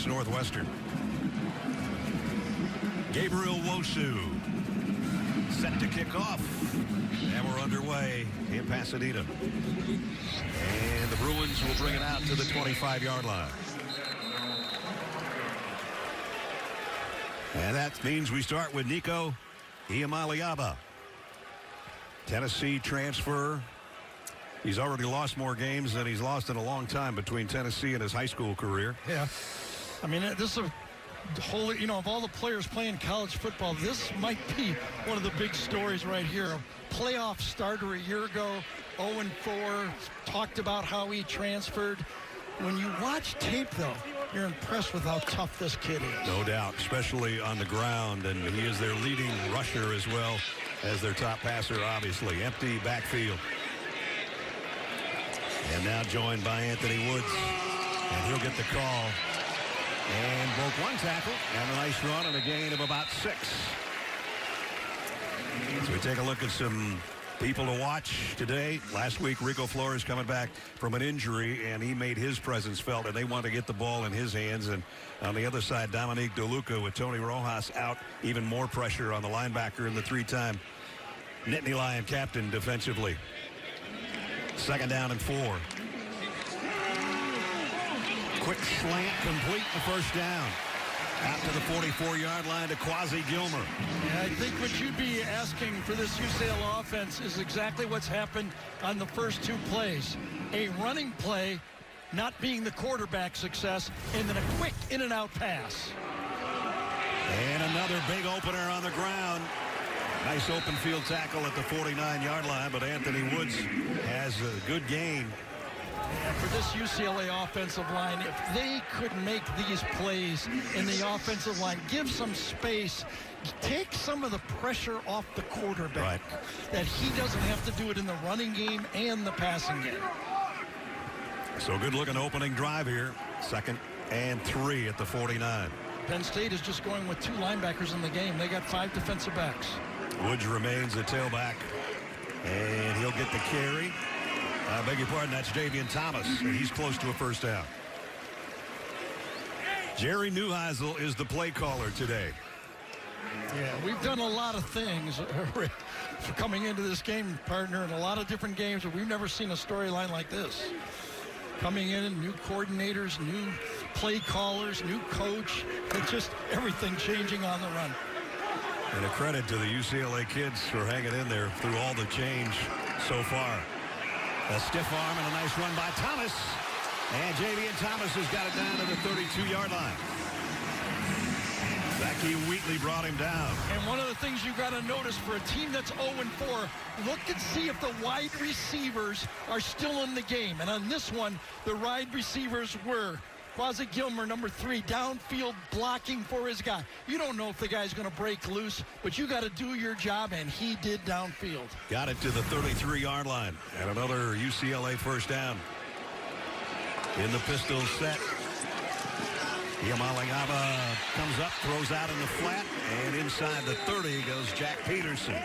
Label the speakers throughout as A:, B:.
A: against Northwestern. Gabriel Wosu set to kick off. And we're underway in Pasadena. And the Bruins will bring it out to the 25-yard line. And that means we start with Nico Iamaleava. Tennessee transfer. He's already lost more games than he's lost in a long time between Tennessee and his high school career.
B: Yeah. I mean, this is a whole, of all the players playing college football, this might be one of the big stories right here. A playoff starter a year ago, 0-4, talked about how he transferred. When you watch tape, though, you're impressed with how tough this kid is.
A: No doubt, especially on the ground, and he is their leading rusher as well as their top passer, obviously. Empty backfield. And now joined by Anthony Woods, and he'll get the call. And broke one tackle, and a nice run and a gain of about 6. So we take a look at some people to watch today. Last week, Rico Flores coming back from an injury, and he made his presence felt, and they want to get the ball in his hands. And on the other side, Dominique DeLuca with Tony Rojas out, even more pressure on the linebacker and the 3-time Nittany Lion captain defensively. 2nd down and 4. Quick slant complete, the first down. Out to the 44-yard line to Quasi Gilmer.
B: Yeah, I think what you'd be asking for this UCLA offense is exactly what's happened on the first 2 plays. A running play not being the quarterback success, and then a quick in-and-out pass.
A: And another big opener on the ground. Nice open field tackle at the 49-yard line, but Anthony Woods has a good gain.
B: And for this UCLA offensive line, if they could make these plays in the offensive line, give some space, take some of the pressure off the quarterback,
A: right,
B: that he doesn't have to do it in the running game and the passing game.
A: So good-looking opening drive here. 2nd and 3 at the 49.
B: Penn State is just going with 2 linebackers in the game. They got 5 defensive backs.
A: Woods remains a tailback, and he'll get the carry. I beg your pardon, that's Davian Thomas, and he's close to a first down. Jerry Neuheisel is the play caller today.
B: Yeah, we've done a lot of things for coming into this game, partner, in a lot of different games, but we've never seen a storyline like this. Coming in, new coordinators, new play callers, new coach. It's just everything changing on the run.
A: And a credit to the UCLA kids for hanging in there through all the change so far. A stiff arm and a nice run by Thomas. And Javian Thomas has got it down to the 32-yard line. Becky Wheatley brought him down.
B: And one of the things you got to notice for a team that's 0-4, look and see if the wide receivers are still in the game. And on this one, the wide receivers were Quasi Gilmer, number 3, downfield blocking for his guy. You don't know if the guy's going to break loose, but you got to do your job, and he did downfield.
A: Got it to the 33-yard line. And another UCLA first down. In the pistol set. Iamaleava comes up, throws out in the flat, and inside the 30 goes Jack Peterson.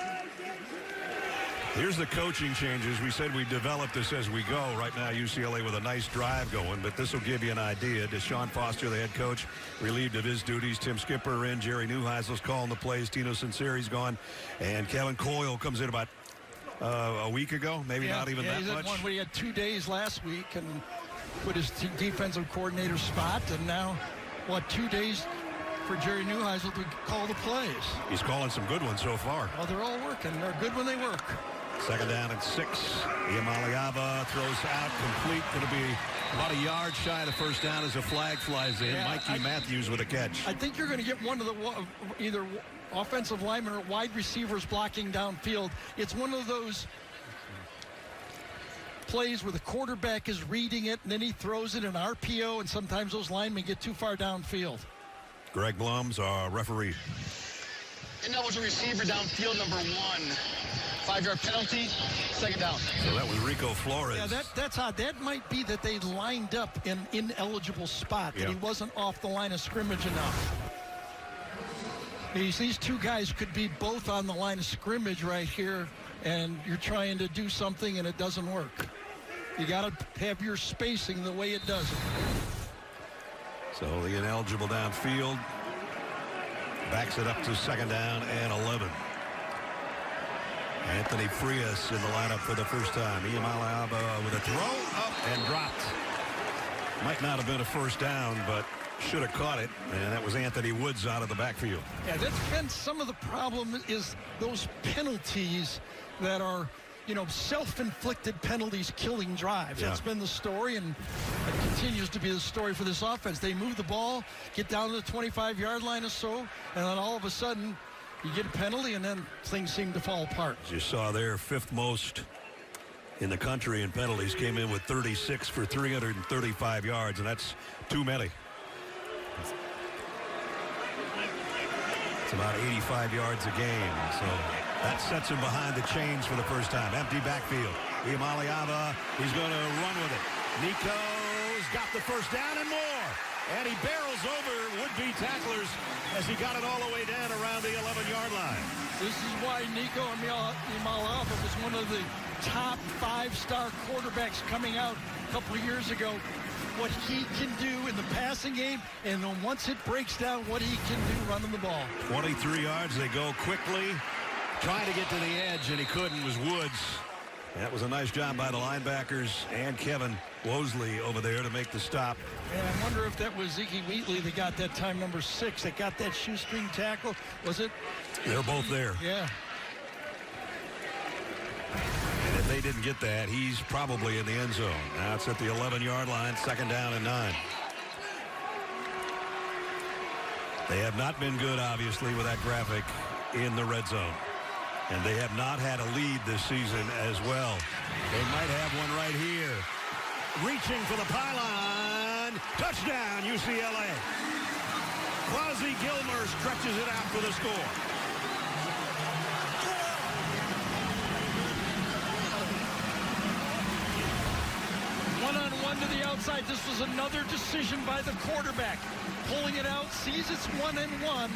A: Here's the coaching changes. We said we develop this as we go. Right now, UCLA with a nice drive going, but this will give you an idea. Deshaun Foster, the head coach, relieved of his duties. Tim Skipper in. Jerry Neuheisel's calling the plays. Tino Sinceri's gone. And Kevin Coyle comes in about a week ago, maybe not even that much.
B: One, we had 2 days last week and put his defensive coordinator spot, and now, 2 days for Jerry Neuheisel to call the plays.
A: He's calling some good ones so far.
B: Well, they're all working. They're good when they work.
A: 2nd down and 6. Iamaleava throws out complete. Going to be about a yard shy of the first down as a flag flies in. Mikey Matthews with a catch.
B: I think you're going to get one of the either offensive linemen or wide receivers blocking downfield. It's one of those plays where the quarterback is reading it, and then he throws it in RPO, and sometimes those linemen get too far downfield.
A: Greg Blum's our referee.
C: And that was a receiver downfield, number 1. 5-yard penalty, 2nd down.
A: So that was Rico Flores.
B: Yeah, that's odd. That might be that they lined up in an ineligible spot, that he wasn't off the line of scrimmage enough. These 2 guys could be both on the line of scrimmage right here, and you're trying to do something and it doesn't work. You got to have your spacing the way it does.
A: So the ineligible downfield backs it up to 2nd down and 11. Anthony Frias in the lineup for the first time. Iamaleava with a throw up and dropped. Might not have been a first down, but should have caught it, and that was Anthony Woods out of the backfield.
B: Yeah, that's been some of the problem, is those penalties that are, you know, self-inflicted penalties killing drives.
A: Yeah.
B: That's been the story, and it continues to be the story for this offense. They move the ball, get down to the 25-yard line or so, and then all of a sudden you get a penalty, and then things seem to fall apart.
A: As you saw there, 5th most in the country in penalties, came in with 36 for 335 yards, and that's too many. It's about 85 yards a game, so that sets him behind the chains for the first time. Empty backfield. Iamaleava, he's going to run with it. Nico's got the first down and more. And he barrels over would-be tacklers as he got it all the way down around the 11-yard line.
B: This is why Nico Iamaleava was one of the top 5-star quarterbacks coming out a couple of years ago. What he can do in the passing game, and then once it breaks down, what he can do running the ball. 23
A: yards, they go quickly. Trying to get to the edge, and he couldn't, was Woods. That was a nice job by the linebackers and Kevin Wosley over there to make the stop.
B: And I wonder if that was Zeke Wheatley that got that time, number 6, that got that shoestring tackle. Was it?
A: They're both there.
B: Yeah.
A: And if they didn't get that, he's probably in the end zone. Now it's at the 11-yard line, 2nd down and 9. They have not been good, obviously, with that graphic in the red zone. And they have not had a lead this season as well. They might have one right here. Reaching for the pylon. Touchdown, UCLA. Quasi Gilmer stretches it out for the score.
B: One-on-one to the outside. This was another decision by the quarterback. Pulling it out, sees it's 1-and-1.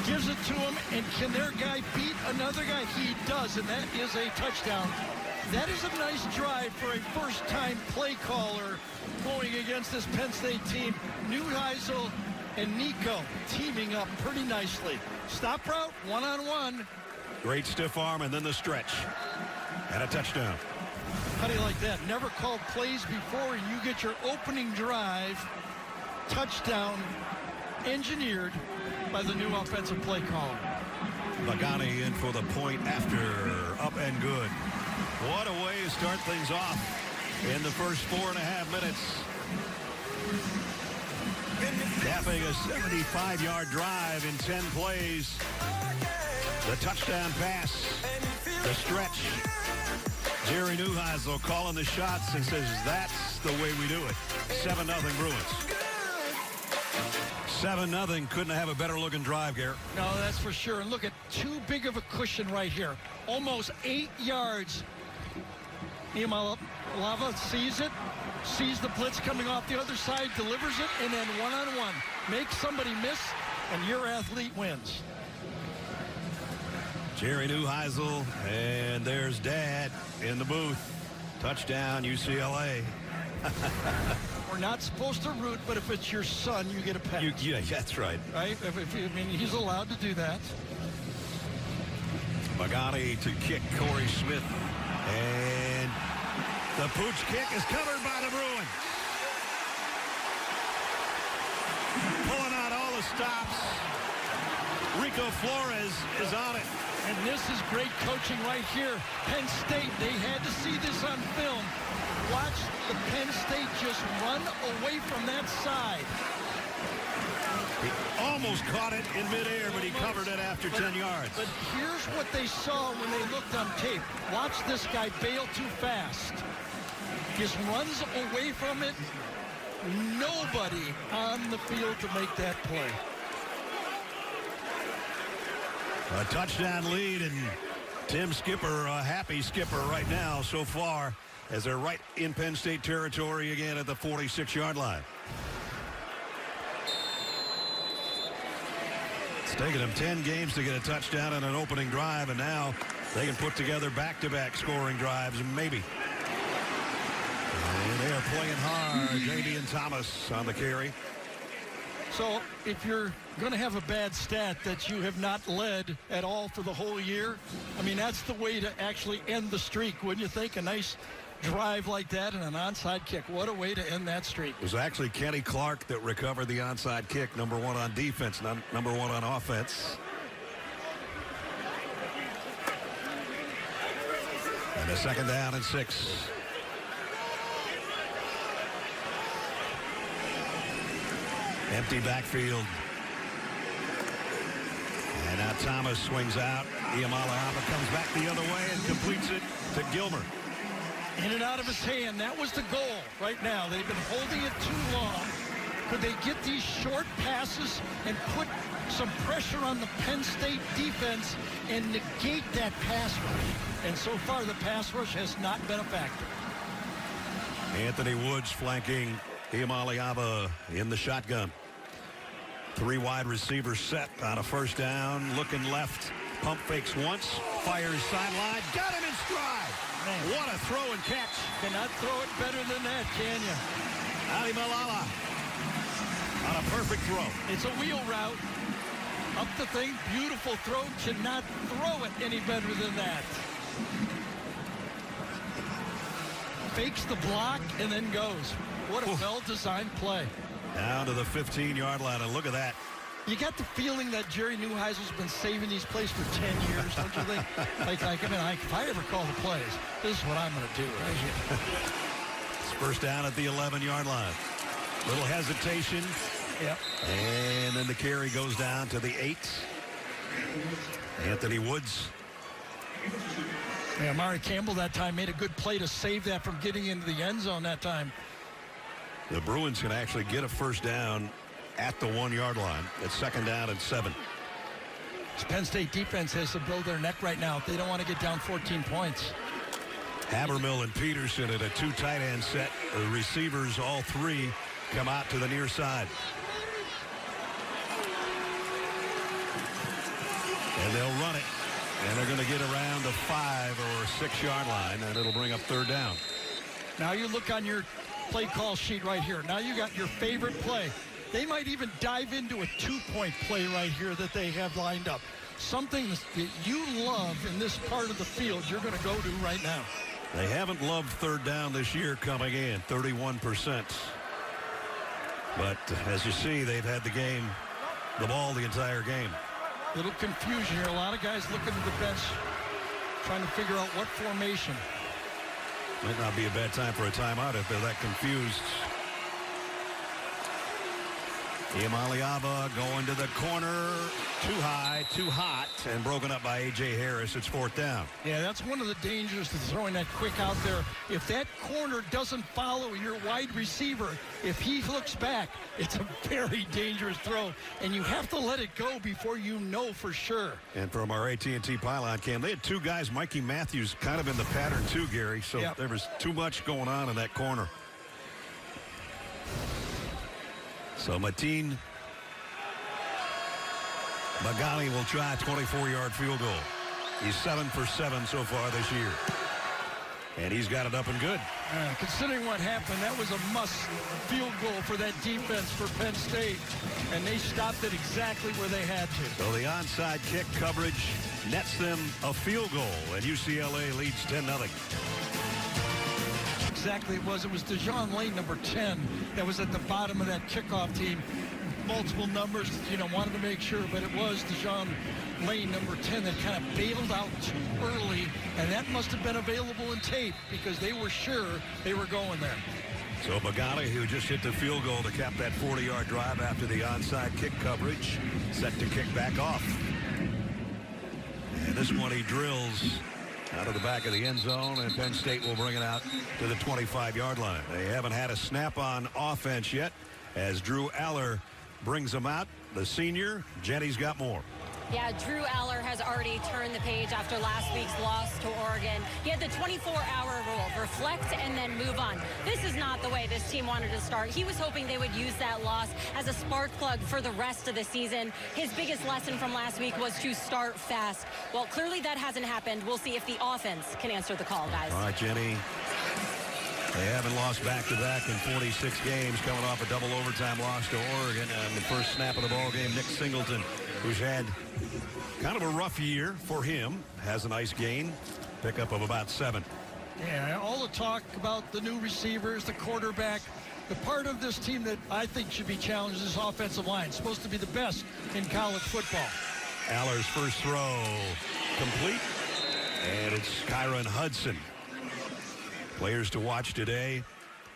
B: Gives it to him, and can their guy beat another guy? He does, and that is a touchdown. That is a nice drive for a first-time play caller going against this Penn State team. Neuheisel and Nico teaming up pretty nicely. Stop route, 1-on-1.
A: Great stiff arm, and then the stretch. And a touchdown.
B: How do you like that? Never called plays before, and you get your opening drive touchdown engineered by the new offensive play caller.
A: Magani in for the point after. Up and good. What a way to start things off in the first 4.5 minutes. Capping a 75-yard drive in 10 plays. The touchdown pass. The stretch. Jerry Neuheisel calling the shots and says that's the way we do it. 7-0 Bruins. 7-0. Couldn't have a better looking drive, Garrett.
B: No, that's for sure. And look at too big of a cushion right here. Almost 8 yards. Iamaleava sees it, sees the blitz coming off the other side, delivers it, and then 1-on-1. Makes somebody miss, and your athlete wins.
A: Jerry Neuheisel, and there's Dad in the booth. Touchdown, UCLA.
B: We're not supposed to root, but if it's your son, you get a pet.
A: Yeah, that's right.
B: Right? I mean, he's allowed to do that.
A: Magani to kick Corey Smith. And the pooch kick is covered by the Bruins. Pulling out all the stops. Rico Flores is on it.
B: And this is great coaching right here. Penn State, they had to see this on film. Watch the Penn State just run away from that side.
A: He almost caught it in midair, but he covered it after 10 yards.
B: But here's what they saw when they looked on tape. Watch this guy bail too fast. Just runs away from it. Nobody on the field to make that play.
A: A touchdown lead, and Tim Skipper, a happy Skipper right now so far, as they're right in Penn State territory again at the 46-yard line. It's taken them 10 games to get a touchdown and an opening drive, and now they can put together back-to-back scoring drives, maybe. And they are playing hard. Damian Thomas on the carry.
B: So if you're going to have a bad stat that you have not led at all for the whole year, I mean, that's the way to actually end the streak, wouldn't you think? A nice drive like that and an onside kick. What a way to end that streak.
A: It was actually Kenny Clark that recovered the onside kick, number one on defense, number one on offense. And a second down and 6. Empty backfield. And now Thomas swings out. Iamaleava comes back the other way and completes it to Gilmer.
B: In and out of his hand. That was the goal right now. They've been holding it too long. Could they get these short passes and put some pressure on the Penn State defense and negate that pass rush? And so far, the pass rush has not been a factor.
A: Anthony Woods flanking Iamaleava in the shotgun. 3 wide receivers set on a first down. Looking left. Pump fakes once. Fires sideline. Got him in stride. Man, what a throw and catch.
B: Cannot throw it better than that, can you?
A: Ali Malala on a perfect throw.
B: It's a wheel route. Up the thing. Beautiful throw. Cannot throw it any better than that. Fakes the block and then goes. What a well-designed play.
A: Down to the 15-yard line, and look at that.
B: You got the feeling that Jerry Neuheisel's been saving these plays for 10 years, don't you think? If I ever call the plays, this is what I'm going to do right here.
A: It's first down at the 11-yard line. Little hesitation.
B: Yep.
A: And then the carry goes down to the 8. Anthony Woods.
B: Yeah, Amari Campbell that time made a good play to save that from getting into the end zone that time.
A: The Bruins can actually get a first down at the 1-yard line. It's second down and 7.
B: This Penn State defense has to build their neck right now if they don't want to get down 14 points.
A: Habermill and Peterson at a 2 tight end set. The receivers, all 3, come out to the near side. And they'll run it. And they're going to get around the 5 or 6-yard line, and it'll bring up third down.
B: Now you look on your play call sheet right here. Now you got your favorite play. They might even dive into a 2-point play right here that they have lined up. Something that you love in this part of the field you're going to go to right now.
A: They haven't loved third down this year coming in, 31%. But as you see, they've had the ball the entire game.
B: Little confusion here. A lot of guys looking at the bench trying to figure out what formation.
A: Might not be a bad time for a timeout if they're that confused. Iamaleava going to the corner. Too high, too hot, and broken up by A.J. Harris. It's fourth down.
B: Yeah, that's one of the dangers to throwing that quick out there. If that corner doesn't follow your wide receiver, if he looks back, it's a very dangerous throw, and you have to let it go before you know for sure.
A: And from our AT&T pylon cam, they had 2 guys, Mikey Matthews, kind of in the pattern too, Gary. So There was too much going on in that corner. So Mateen Bagani will try a 24-yard field goal. He's 7 for 7 so far this year. And he's got it up and good.
B: Considering what happened, that was a must field goal for that defense for Penn State. And they stopped it exactly where they had to.
A: So the onside kick coverage nets them a field goal. And UCLA leads 10-0.
B: Exactly it was DeJohn Lane, number 10, that was at the bottom of that kickoff team. Multiple numbers, wanted to make sure, but it was DeJohn Lane, number 10, that kind of bailed out too early, and that must have been available in tape because they were sure they were going there.
A: So Bagani, who just hit the field goal to cap that 40-yard drive after the onside kick coverage, set to kick back off. And this one he drills out of the back of the end zone, and Penn State will bring it out to the 25-yard line. They haven't had a snap on offense yet as Drew Aller brings them out. The senior, Jenny's got more.
D: Yeah, Drew Aller has already turned the page after last week's loss to Oregon. He had the 24-hour rule, reflect and then move on. This is not the way this team wanted to start. He was hoping they would use that loss as a spark plug for the rest of the season. His biggest lesson from last week was to start fast. Well, clearly that hasn't happened. We'll see if the offense can answer the call, guys.
A: All right, Jenny. They haven't lost back-to-back in 46 games, coming off a double overtime loss to Oregon. And the first snap of the ball game, Nick Singleton, who's had kind of a rough year for him, has a nice gain, pickup of about 7.
B: Yeah, all the talk about the new receivers, the quarterback. The part of this team that I think should be challenged is offensive line. It's supposed to be the best in college football.
A: Aller's first throw complete, and it's Kyron Hudson. Players to watch today.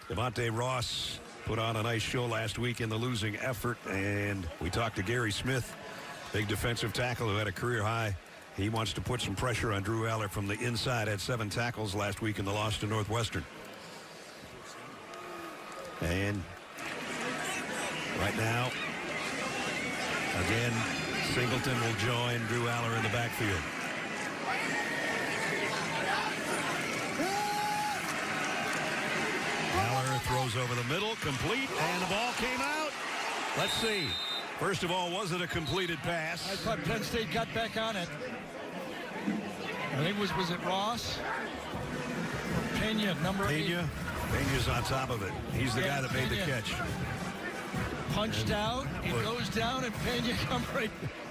A: Devontae Ross put on a nice show last week in the losing effort, and we talked to Gary Smith, big defensive tackle who had a career high. He wants to put some pressure on Drew Aller from the inside. Had 7 tackles last week in the loss to Northwestern. And right now, again, Singleton will join Drew Aller in the backfield. Aller throws over the middle, complete, and the ball came out. Let's see. First of all, was it a completed pass?
B: I thought Penn State got back on it. I think was it Ross? Pena, number 8.
A: Pena's on top of it. He's the guy that made the catch.
B: Punched out, it goes down, and Pena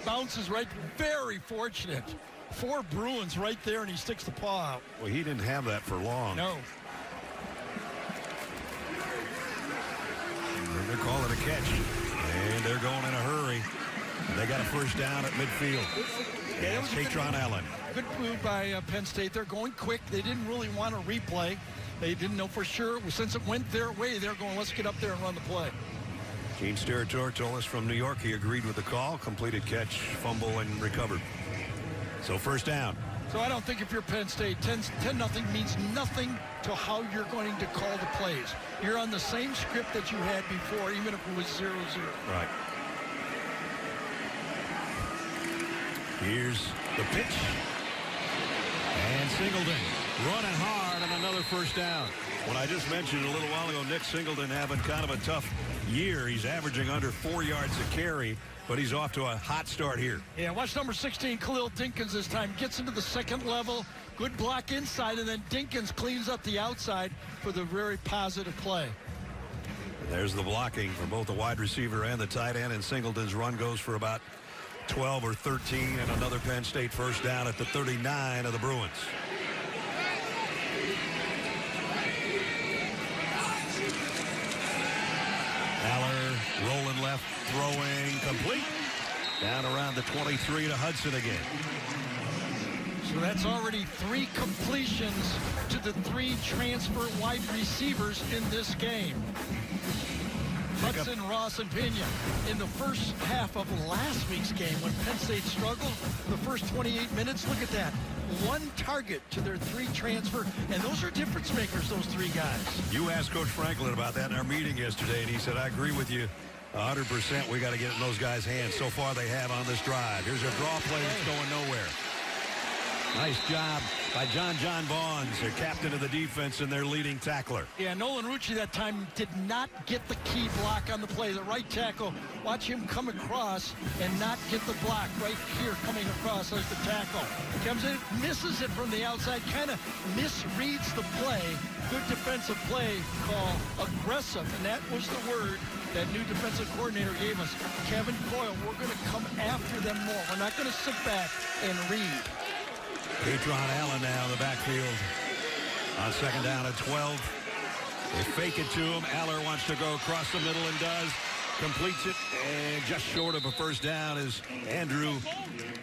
B: bounces right. Very fortunate. 4 Bruins right there, and he sticks the paw out.
A: Well, he didn't have that for long.
B: No.
A: They're going to call it a catch. And they're going in a hurry. They got a first down at midfield.
B: Yeah,
A: and Katron Allen.
B: Good move by Penn State. They're going quick. They didn't really want to replay. They didn't know for sure. Since it went their way, they're going, let's get up there and run the play.
A: Gene Steratore told us from New York he agreed with the call. Completed catch, fumble, and recovered. So first down.
B: So I don't think if you're Penn State, 10-0 means nothing to how you're going to call the plays. You're on the same script that you had before, even if it was 0-0.
A: Right. Here's the pitch. And Singleton running hard on another first down. When I just mentioned a little while ago, Nick Singleton having kind of a tough year. He's averaging under 4 yards a carry, but he's off to a hot start here.
B: Yeah, watch number 16, Khalil Dinkins this time. Gets into the second level. Good block inside, and then Dinkins cleans up the outside for the very positive play.
A: There's the blocking for both the wide receiver and the tight end, and Singleton's run goes for about 12 or 13, and another Penn State first down at the 39 of the Bruins. Aller rolling left, throwing complete. Down around the 23 to Hudson again.
B: So that's already 3 completions to the 3 transfer wide receivers in this game. Hudson, Ross, and Pena. In the first half of last week's game, when Penn State struggled, the first 28 minutes, look at that. 1 target to their 3 transfer, and those are difference makers, those 3 guys.
A: You asked Coach Franklin about that in our meeting yesterday, and he said, I agree with you 100%. We got to get it in those guys' hands. So far they have on this drive. Here's a draw play that's going nowhere. Nice job by John Vaughns, the captain of the defense and their leading tackler.
B: Yeah, Nolan Rucci that time did not get the key block on the play. The right tackle, watch him come across and not get the block right here coming across as the tackle. Comes in, misses it from the outside, kind of misreads the play. Good defensive play call, aggressive, and that was the word that new defensive coordinator gave us. Kevin Coyle, we're going to come after them more. We're not going to sit back and read.
A: Katron Allen now in the backfield on second down at 12. They fake it to him. Aller wants to go across the middle and does. Completes it, and just short of a first down is Andrew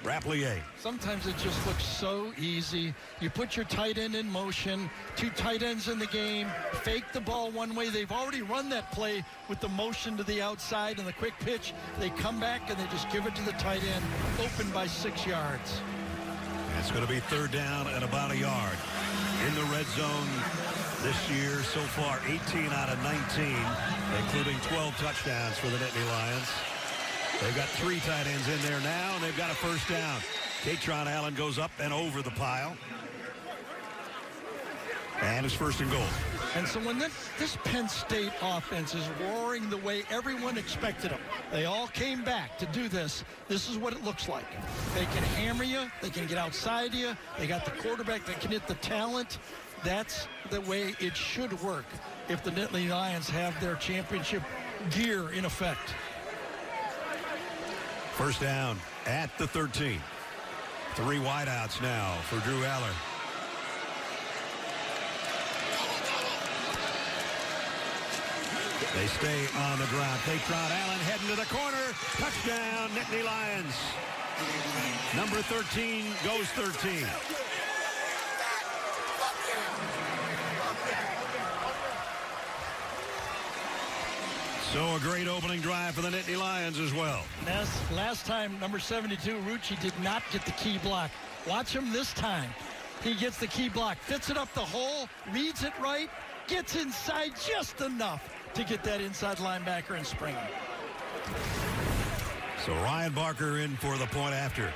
A: Rapplier.
B: Sometimes it just looks so easy. You put your tight end in motion, 2 tight ends in the game, fake the ball one way. They've already run that play with the motion to the outside and the quick pitch. They come back and they just give it to the tight end, open by 6 yards.
A: It's going to be third down and about a yard. In the red zone this year so far, 18 out of 19, including 12 touchdowns for the Nittany Lions. They've got 3 tight ends in there now, and they've got a first down. Katron Allen goes up and over the pile. And it's first and goal.
B: And so when this Penn State offense is roaring the way everyone expected them, they all came back to do this. This is what it looks like. They can hammer you. They can get outside you. They got the quarterback that can hit the talent. that's the way it should work if the Nittany Lions have their championship gear in effect.
A: First down at the 13. 3 wideouts now for Drew Aller. They stay on the ground. Katron Allen heading to the corner. Touchdown, Nittany Lions. Number 13 goes 13. So a great opening drive for the Nittany Lions as well.
B: Last time, number 72, Rucci, did not get the key block. Watch him this time. He gets the key block, fits it up the hole, reads it right, gets inside just enough to get that inside linebacker and spring him.
A: So Ryan Barker in for the point after.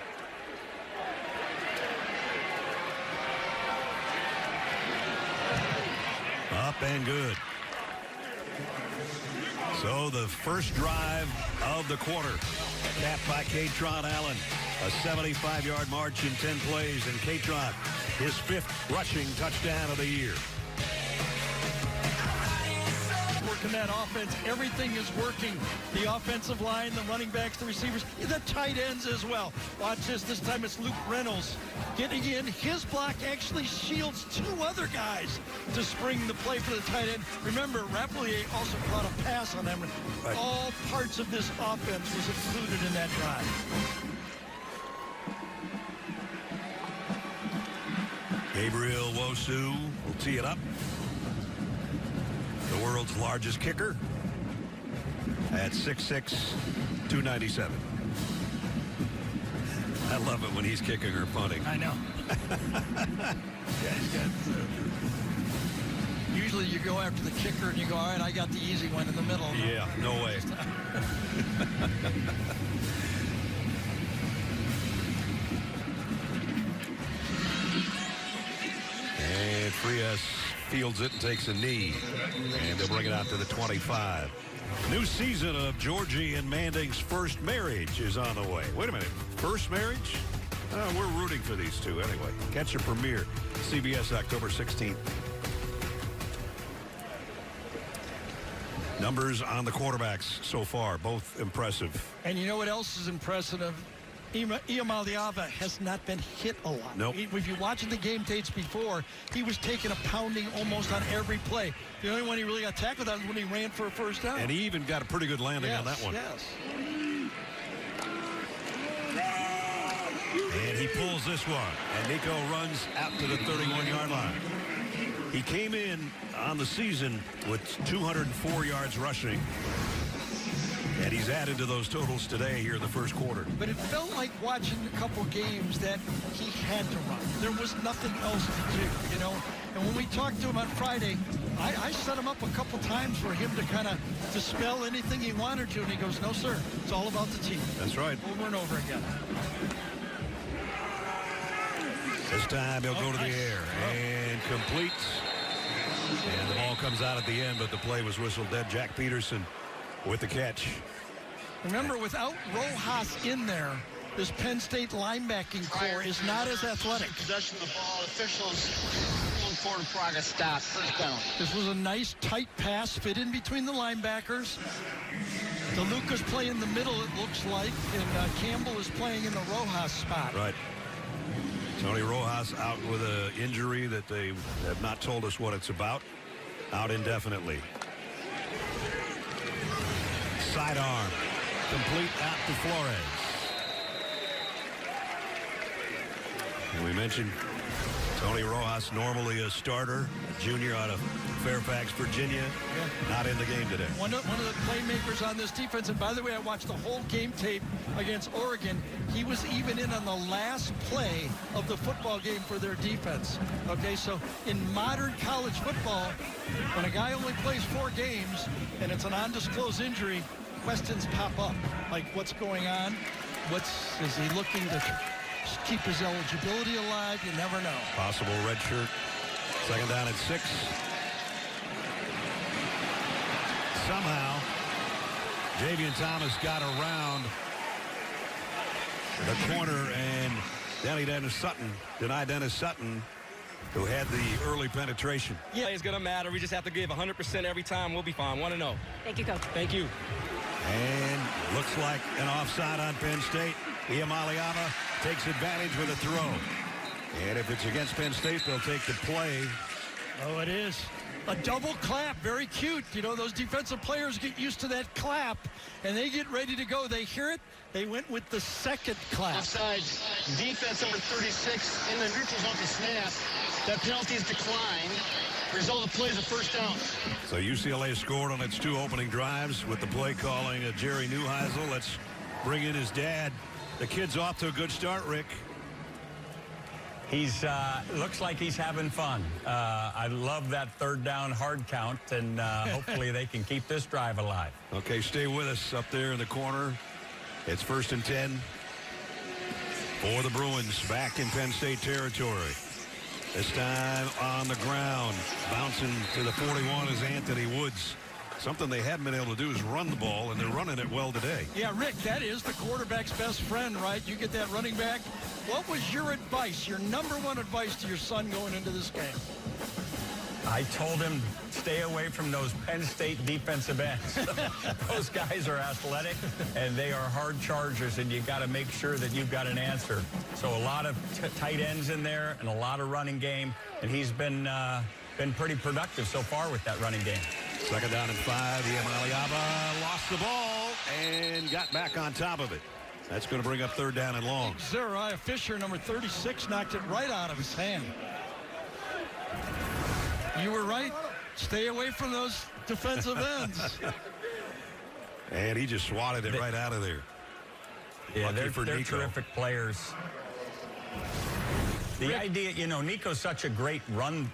A: Up and good. So the first drive of the quarter, capped by Katron Allen. A 75-yard march in 10 plays, and Katron, his 5th rushing touchdown of the year.
B: Working that offense, everything is working. The offensive line, the running backs, the receivers, the tight ends as well. Watch this. This time it's Luke Reynolds getting in. His block actually shields 2 other guys to spring the play for the tight end. Remember, Rapelier also caught a pass on them. Right. All parts of this offense was included in that drive.
A: Gabriel Wosu will tee it up. The world's largest kicker at 6'6", 297. I love it when he's kicking or punting.
B: I know. Yeah, he's got. Usually you go after the kicker and you go, all right, I got the easy one in the middle.
A: Yeah, no way. And Frias fields it and takes a knee. And they'll bring it out to the 25. New season of Georgie and Manding's first marriage is on the way. Wait a minute. First marriage? We're rooting for these two anyway. Catch a premiere. CBS October 16th. Numbers on the quarterbacks so far, both impressive.
B: And you know what else is impressive? Iamaleava has not been hit a lot.
A: Nope.
B: If you're watching the game tapes before, he was taking a pounding almost on every play. The only one he really got tackled on was when he ran for a first down.
A: And he even got a pretty good landing on that one.
B: Yes.
A: And he pulls this one. And Nico runs out to the 31-yard line. He came in on the season with 204 yards rushing. And he's added to those totals today here in the first quarter.
B: But it felt like watching a couple games that he had to run. There was nothing else to do, you know. And when we talked to him on Friday, I set him up a couple times for him to kind of dispel anything he wanted to. And he goes, no, sir, it's all about the team.
A: That's right.
B: Over and over again.
A: This time he'll go to the air and complete. And the ball comes out at the end, but the play was whistled dead. Jack Peterson with the catch.
B: Remember, without Rojas in there, this Penn State linebacking core is not as athletic.
C: Possession of the ball, officials pulling forward progress, stop, first down.
B: This was a nice tight pass, fit in between the linebackers. DeLuca's playing in the middle, it looks like, and Campbell is playing in the Rojas spot.
A: Right. Tony Rojas out with an injury that they have not told us what it's about. Out indefinitely. Sidearm. Complete out to Flores. And we mentioned Tony Rojas, normally a starter, a junior out of Fairfax, Virginia, not in the game today.
B: One of the playmakers on this defense, and by the way, I watched the whole game tape against Oregon. He was even in on the last play of the football game for their defense. Okay, so in modern college football, when a guy only plays 4 games and it's an undisclosed injury, questions pop up, like what's going on? Is he looking to keep his eligibility alive? You never know.
A: Possible red shirt. Second down at 6. Somehow, Javian Thomas got around the corner, and Denny Dennis Sutton who had the early penetration.
E: Yeah, it's going to matter. We just have to give 100% every time. We'll be fine. 1-0.
D: Thank you, Coach.
E: Thank you.
A: And looks like an offside on Penn State. Iamaleava takes advantage with a throw. And if it's against Penn State, they'll take the play.
B: Oh, it is. A double clap, very cute. You know, those defensive players get used to that clap, and they get ready to go. They hear it. They went with the second clap.
C: Offside. Defense number 36 in the neutral zone to snap. That penalty is declined. Result of the play is a first down.
A: So UCLA scored on its 2 opening drives with the play calling of Jerry Neuheisel. Let's bring in his dad. The kid's off to a good start, Rick.
F: He's looks like he's having fun. I love that 3rd down hard count, and hopefully they can keep this drive alive.
A: Okay, stay with us up there in the corner. It's 1st and 10 for the Bruins back in Penn State territory. This time on the ground, bouncing to the 41 is Anthony Woods. Something they haven't been able to do is run the ball, and they're running it well today.
B: Yeah, Rick, that is the quarterback's best friend, right? You get that running back. What was your advice, your number 1 advice to your son going into this game?
F: I told him stay away from those Penn State defensive ends. Those guys are athletic, and they are hard chargers, and you got to make sure that you've got an answer. So a lot of tight ends in there and a lot of running game, and he's been pretty productive so far with that running game.
A: 2nd down and 5. Iamaleava lost the ball and got back on top of it. That's going to bring up 3rd down and long.
B: Zariah Fisher, number 36, knocked it right out of his hand. You were right. Stay away from those defensive ends.
A: And he just swatted it right out of there.
F: Yeah, they're terrific players. The idea, you know, Nico's such a great run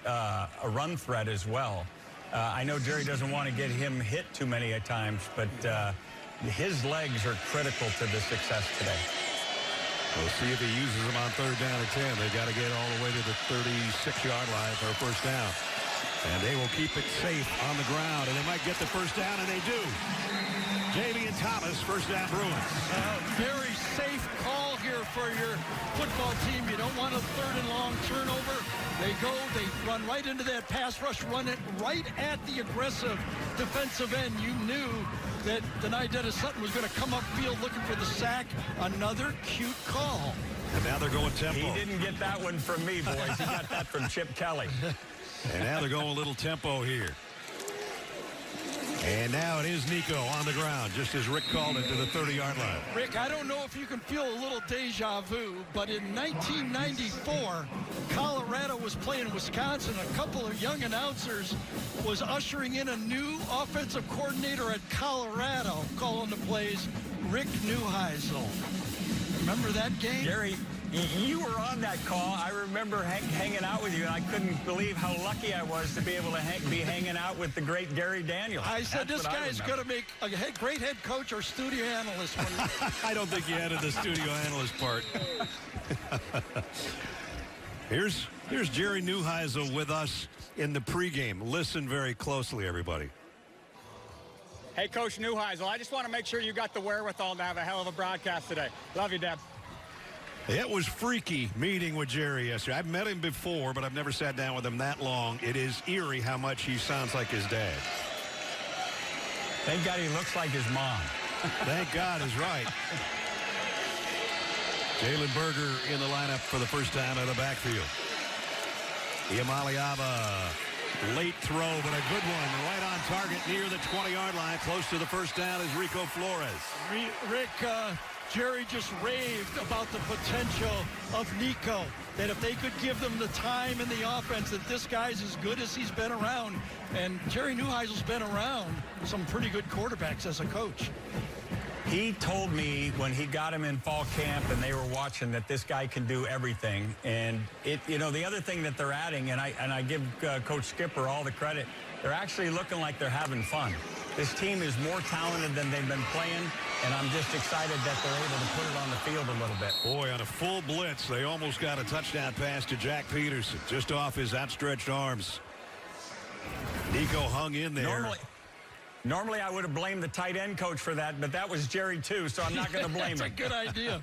F: threat as well. I know Jerry doesn't want to get him hit too many times, but his legs are critical to the success today.
A: We'll see if he uses them on 3rd down and 10. They've got to get all the way to the 36-yard line for a first down. And they will keep it safe on the ground, and they might get the first down, and they do. Jamian Thomas, first down Bruins.
B: Very safe call here for your football team. You don't want a 3rd and long turnover. They run right into that pass rush, run it right at the aggressive defensive end. You knew that Denai Dennis Sutton was going to come upfield looking for the sack. Another cute call.
A: And now they're going tempo.
F: He didn't get that one from me, boys. He got that from Chip Kelly.
A: And now they're going a little tempo here. And now it is Nico on the ground, just as Rick called it, to the 30-yard line.
B: Rick, I don't know if you can feel a little deja vu, but in 1994, Colorado was playing Wisconsin. A couple of young announcers was ushering in a new offensive coordinator at Colorado, calling the plays, Rick Neuheisel. Remember that game?
F: Gary, you were on that call. I remember hanging out with you, and I couldn't believe how lucky I was to be able to be hanging out with the great Gary Daniels.
B: I said, this guy's going to make a great head coach or studio analyst.
A: I don't think you added the studio analyst part. Here's Jerry Neuheisel with us in the pregame. Listen very closely, everybody.
G: Hey, Coach Neuheisel, I just want to make sure you got the wherewithal to have a hell of a broadcast today. Love you, Deb.
A: It was freaky meeting with Jerry yesterday. I've met him before, but I've never sat down with him that long. It is eerie how much he sounds like his dad.
F: Thank God he looks like his mom.
A: Thank God is right. Jalen Berger in the lineup for the first time out of the backfield. Iamaleava, late throw, but a good one. Right on target near the 20-yard line. Close to the first down is Rico Flores.
B: Rick, Jerry just raved about the potential of Nico, that if they could give them the time in the offense, that this guy's as good as he's been around. And Jerry Neuheisel's been around some pretty good quarterbacks as a coach.
F: He told me when he got him in fall camp and they were watching that this guy can do everything. And the other thing that they're adding, and I give Coach Skipper all the credit, they're actually looking like they're having fun. This team is more talented than they've been playing, and I'm just excited that they're able to put it on the field a little bit.
A: Boy, on a full blitz, they almost got a touchdown pass to Jack Peterson, just off his outstretched arms. Nico hung in there.
F: Normally, I would have blamed the tight end coach for that, but that was Jerry, too, so I'm not going to blame him.
B: That's a good idea.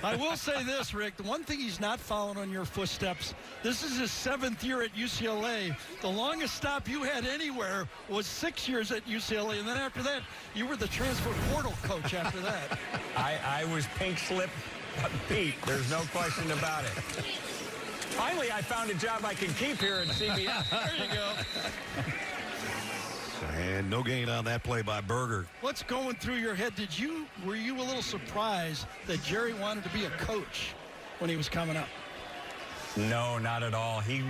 B: I will say this, Rick. The one thing he's not following on your footsteps, this is his 7th year at UCLA. The longest stop you had anywhere was 6 years at UCLA, and then after that, you were the transfer portal coach after that.
F: I was pink slip Pete. There's no question about it. Finally, I found a job I can keep here at CBS.
B: There you go.
A: And no gain on that play by Berger.
B: What's going through your head? Were you a little surprised that Jerry wanted to be a coach when he was coming up?
F: No, not at all. He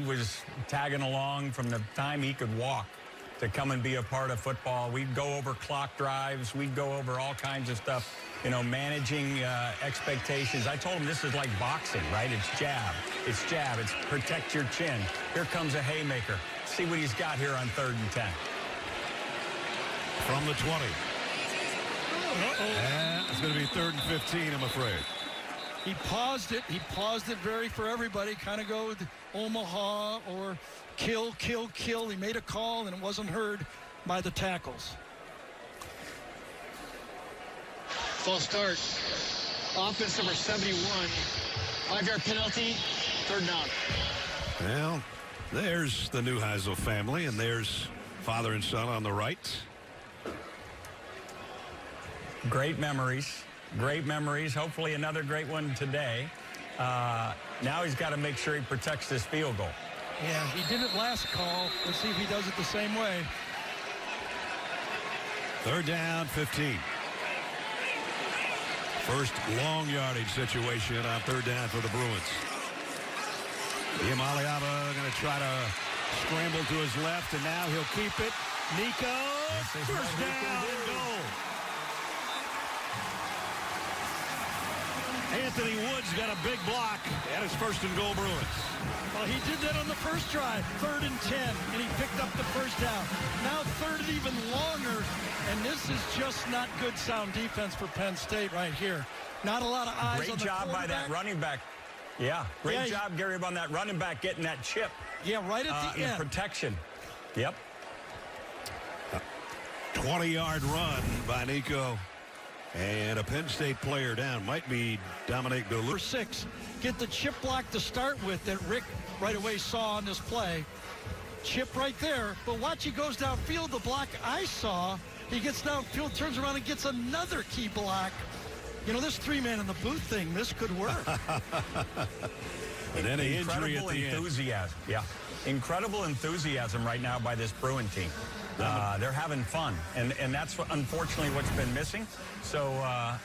F: was tagging along from the time he could walk to come and be a part of football. We'd go over clock drives. We'd go over all kinds of stuff, managing expectations. I told him this is like boxing, right? It's jab. It's jab. It's protect your chin. Here comes a haymaker. See what he's got here on 3rd and 10.
A: From the 20. And it's going to be 3rd and 15, I'm afraid.
B: He paused it. He paused it for everybody. Kind of go with Omaha or kill. He made a call, and it wasn't heard by the tackles.
C: False start. Offense number 71. 5-yard penalty. 3rd down.
A: Well, there's the Neuheisel family, and there's father and son on the right.
F: Great memories. Great memories. Hopefully another great one today. Now he's got to make sure he protects this field goal.
B: Yeah, he did it last call. Let's see if he does it the same way.
A: 3rd down, 15. First long yardage situation on 3rd down for the Bruins. Iamaleava going to try to scramble to his left, and now he'll keep it. Nico, first down and goal. Anthony Woods got a big block at his 1st and goal Bruins.
B: Well, he did that on the first drive, 3rd and 10, and he picked up the first down. Now 3rd and even longer, and this is just not good sound defense for Penn State right here. Not a lot of eyes
F: Great
B: on the
F: job by that running back. Yeah, great job, Gary, on that running back getting that chip.
B: Yeah, right at the end.
F: Protection. Yep.
A: 20-yard run by Nico. And a Penn State player down. Might be Dominique Duluth.
B: For 6. Get the chip block to start with that Rick right away saw on this play. Chip right there. But watch, he goes downfield. The block I saw, he gets downfield, turns around, and gets another key block. This 3-man in the booth thing, this could work.
A: And then an injury at the
F: enthusiasm.
A: end.
F: Yeah. Incredible enthusiasm right now by this Bruin team. They're having fun, and that's unfortunately what's been missing. So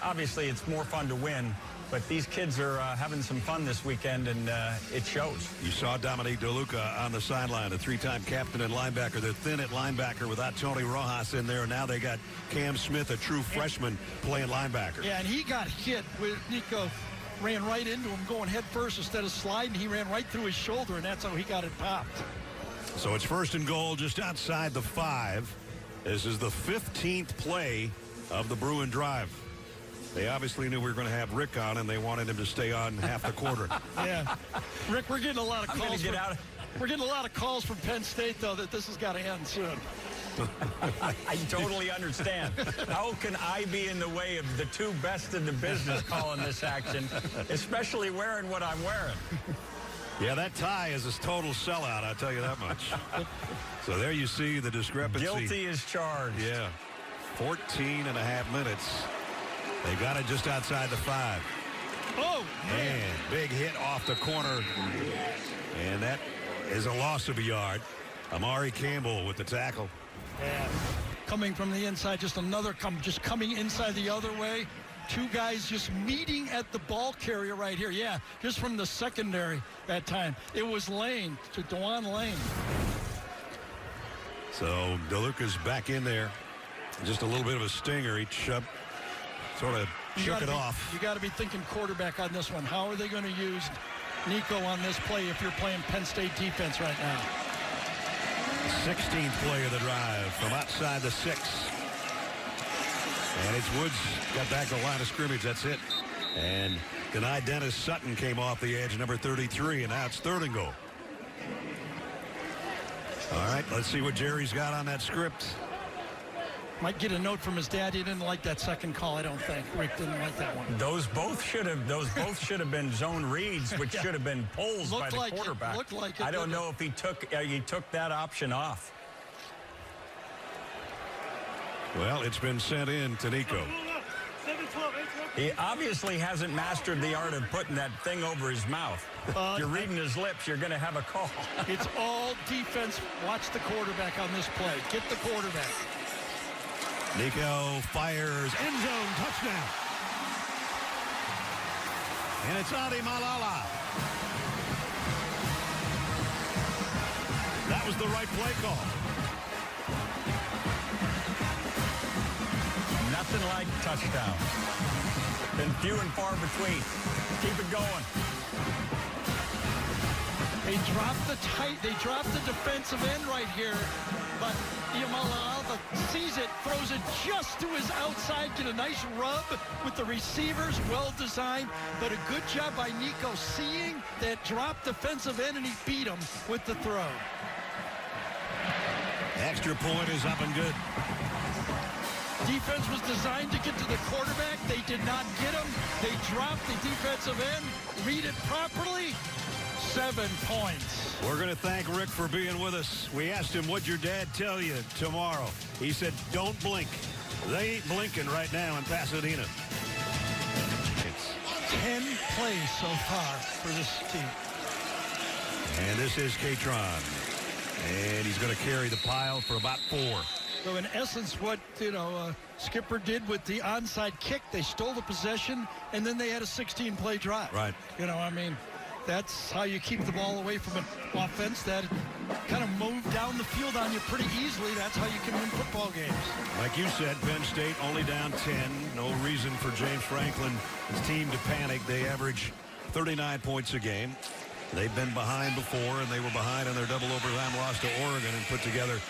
F: obviously it's more fun to win, but these kids are having some fun this weekend, and it shows.
A: You saw Dominique DeLuca on the sideline, a 3-time captain and linebacker. They're thin at linebacker without Tony Rojas in there, and now they got Cam Smith, a true freshman, playing linebacker.
B: Yeah, and he got hit with Nico. Ran right into him going head first instead of sliding. He ran right through his shoulder, and that's how he got it popped.
A: So it's 1st and goal just outside the 5. This is the 15th play of the Bruin drive. They obviously knew we were going to have Rick on, and they wanted him to stay on half the quarter.
B: Yeah. Rick, we're getting a lot of calls. We're getting a lot of calls from Penn State, though, that this has got to end soon.
F: I totally understand. How can I be in the way of the 2 best in the business calling this action, especially wearing what I'm wearing?
A: Yeah, that tie is a total sellout, I'll tell you that much. So there you see the discrepancy.
F: Guilty as charged.
A: Yeah. 14 and a half minutes. They got it just outside the 5.
B: Oh, man.
A: And big hit off the corner. And that is a loss of a yard. Amari Campbell with the tackle.
B: Yeah. Coming from the inside, just another just coming inside the other way. 2 guys just meeting at the ball carrier right here. Yeah, just from the secondary that time. It was Lane to Dewan Lane.
A: So DeLuca's back in there. Just a little bit of a stinger. He sort of shook it off.
B: You got to be thinking quarterback on this one. How are they going to use Nico on this play if you're playing Penn State defense right now?
A: 16th play of the drive from outside the 6. And it's Woods got back to the line of scrimmage. That's it. And denied Dennis Sutton came off the edge, number 33, and now it's 3rd and goal. All right, let's see what Jerry's got on that script.
B: Might get a note from his dad. He didn't like that second call, I don't think. Rick didn't like that one.
F: Those both should have been zone reads, which should have been pulls by the quarterback.
B: Looked like it.
F: I don't know if he took that option off.
A: Well, it's been sent in to Nico.
F: He obviously hasn't mastered the art of putting that thing over his mouth. If you're reading his lips, you're going to have a call.
B: It's all defense. Watch the quarterback on this play. Get the quarterback.
A: Nico fires, end zone, touchdown. And it's Adi Malala. That was the right play call.
F: Nothing like touchdown. Been few and far between. Keep it going.
B: They dropped the defensive end right here, but Yamalala sees it, throws it just to his outside, get a nice rub with the receivers, well designed, but a good job by Nico seeing that drop defensive end, and he beat him with the throw.
A: Extra point is up and good.
B: Defense was designed to get to the quarterback. They did not get him. They dropped the defensive end. Read it properly. 7 points.
A: We're going to thank Rick for being with us. We asked him, what'd your dad tell you tomorrow? He said, don't blink. They ain't blinking right now in Pasadena.
B: It's 10 plays so far for this team.
A: And this is Katron. And he's going to carry the pile for about 4.
B: So in essence, what Skipper did with the onside kick, they stole the possession, and then they had a 16-play drive.
A: Right.
B: That's how you keep the ball away from an offense that kind of moved down the field on you pretty easily. That's how you can win football games.
A: Like you said, Penn State only down 10. No reason for James Franklin's team to panic. They average 39 points a game. They've been behind before, and they were behind in their double overtime loss to Oregon and put together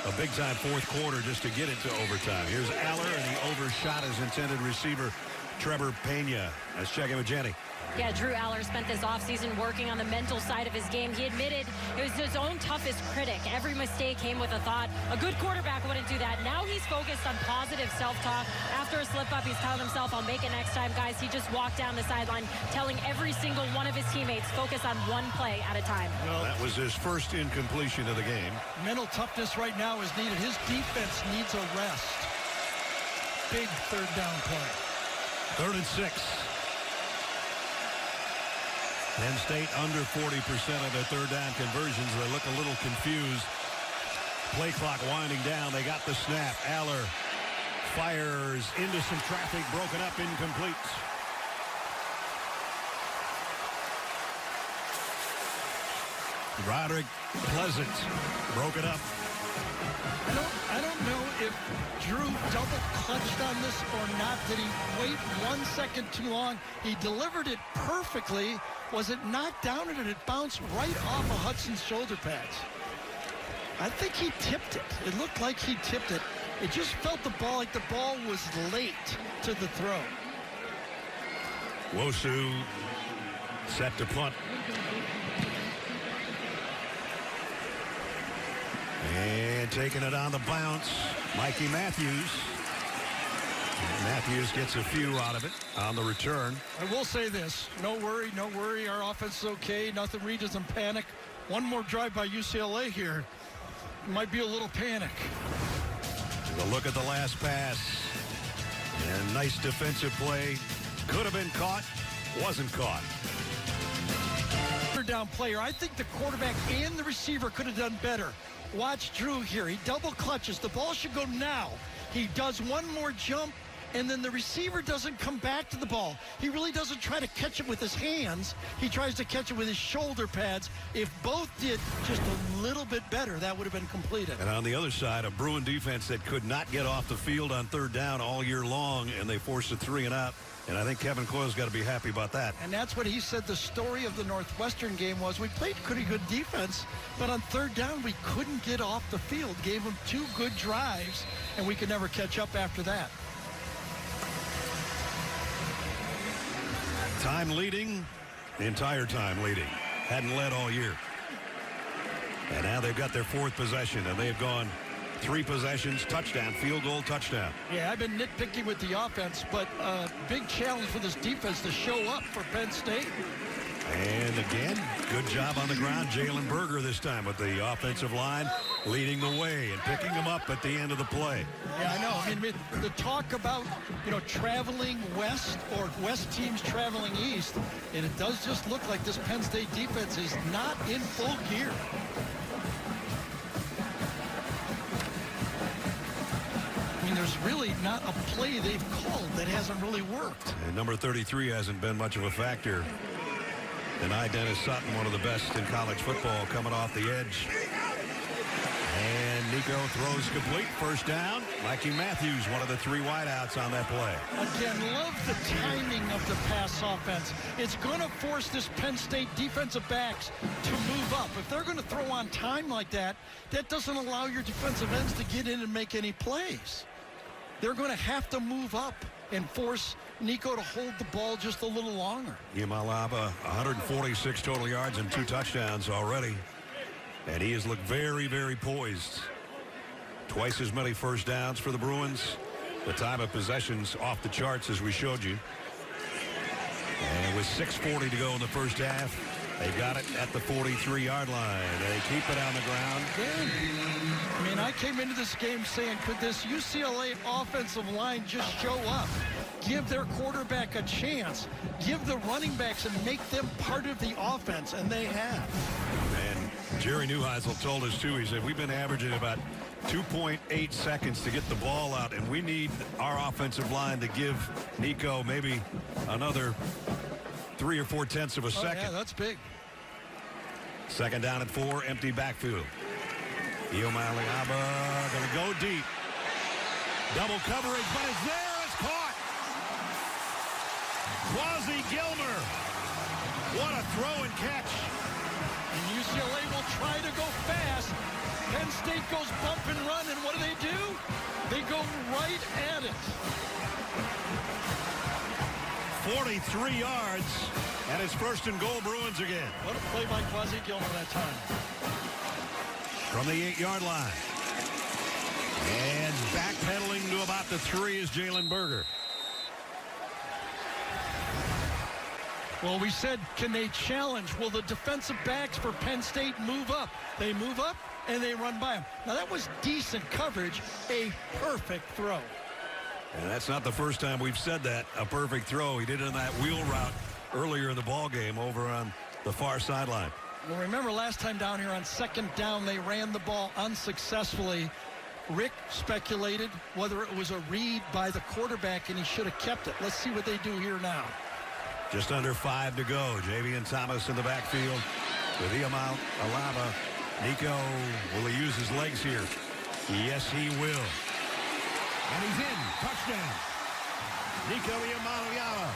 A: a big-time fourth quarter just to get into overtime. Here's Aller, and he overshot his intended receiver, Trevor Pena. Let's check in with Jenny.
D: Yeah, Drew Aller spent this offseason working on the mental side of his game. He admitted it was his own toughest critic. Every mistake came with a thought. A good quarterback wouldn't do that. Now he's focused on positive self-talk. After a slip-up, he's telling himself, I'll make it next time. Guys, he just walked down the sideline telling every single one of his teammates, focus on one play at a time.
A: Well, that was his first incompletion of the game.
B: Mental toughness right now is needed. His defense needs a rest. Big third down play.
A: 3rd and 6. Penn State under 40% of their third down conversions. They look a little confused. Play clock winding down. They got the snap. Aller fires into some traffic. Broken up, incomplete. Roderick Pleasant broken up.
B: I don't know if Drew double clutched on this or not. Did he wait 1 second too long? He delivered it perfectly. Was it knocked down, and it bounced right off of Hudson's shoulder pads? I think he tipped it. It looked like he tipped it. It just felt the ball like the ball was late to the throw.
A: Wosu set to punt. And taking it on the bounce, Mikey Matthews. Matthews gets a few out of it on the return.
B: I will say this. No worry, no worry. Our offense is okay. Nothing. Reed doesn't panic. One more drive by UCLA here. Might be a little panic.
A: A look at the last pass. And nice defensive play. Could have been caught. Wasn't caught.
B: Third down player. I think the quarterback and the receiver could have done better. Watch Drew here. He double clutches. The ball should go now. He does one more jump, and then the receiver doesn't come back to the ball. He really doesn't try to catch it with his hands. He tries to catch it with his shoulder pads. If both did just a little bit better, that would have been completed.
A: And on the other side, a Bruin defense that could not get off the field on third down all year long, and they forced a 3 and out. And I think Kevin Coyle's got to be happy about that.
B: And that's what he said the story of the Northwestern game was. We played pretty good defense, but on third down, we couldn't get off the field. Gave them 2 good drives, and we could never catch up after that.
A: Time leading, the entire time leading. Hadn't led all year. And now they've got their 4th possession, and they've gone 3 possessions, touchdown, field goal, touchdown.
B: Yeah, I've been nitpicking with the offense, but big challenge for this defense to show up for Penn State.
A: And again, good job on the ground. Jalen Berger this time with the offensive line leading the way and picking them up at the end of the play.
B: Yeah, I know. I mean, the talk about, traveling west or west teams traveling east, and it does just look like this Penn State defense is not in full gear. I mean, there's really not a play they've called that hasn't really worked.
A: And number 33 hasn't been much of a factor. Denied Dennis Sutton, one of the best in college football, coming off the edge. And Nico throws complete. First down. Mikey Matthews, one of the 3 wideouts on that play.
B: Again, love the timing of the pass offense. It's going to force this Penn State defensive backs to move up. If they're going to throw on time like that, that doesn't allow your defensive ends to get in and make any plays. They're going to have to move up and force Nico to hold the ball just a little longer.
A: Yamalaba, 146 total yards and 2 touchdowns already. And he has looked very, very poised. Twice as many first downs for the Bruins. The time of possessions off the charts, as we showed you. And with 6:40 to go in the first half, they got it at the 43-yard line. They keep it on the ground.
B: Good. I mean, I came into this game saying, could this UCLA offensive line just show up? Give their quarterback a chance. Give the running backs and make them part of the offense, and they have.
A: And Jerry Neuheisel told us, too, he said, we've been averaging about 2.8 seconds to get the ball out, and we need our offensive line to give Nico maybe another 3 or 4 tenths of a second.
B: Yeah, that's big.
A: Second down at 4, empty backfield. Yamalaba going to go deep. Double coverage, but it's there. It's caught. Quasi Gilmer. What a throw and catch.
B: And UCLA will try to go fast. Penn State goes bump and run, and what do? They go right at it.
A: 43 yards, and it's first and goal, Bruins again.
B: What a play by Quasi Gilmer that time.
A: From the 8-yard line. And backpedaling to about the 3 is Jalen Berger.
B: Well, we said, can they challenge? Will the defensive backs for Penn State move up? They move up, and they run by them. Now, that was decent coverage, a perfect throw.
A: And that's not the first time we've said that, a perfect throw. He did it on that wheel route earlier in the ball game over on the far sideline.
B: Well, remember last time down here on second down, they ran the ball unsuccessfully. Rick speculated whether it was a read by the quarterback, and he should have kept it. Let's see what they do here now.
A: Just under 5 to go. Javian Thomas in the backfield with Yamalaba. Nico, will he use his legs here? Yes, he will. And he's in. Touchdown. Nico Yamalaba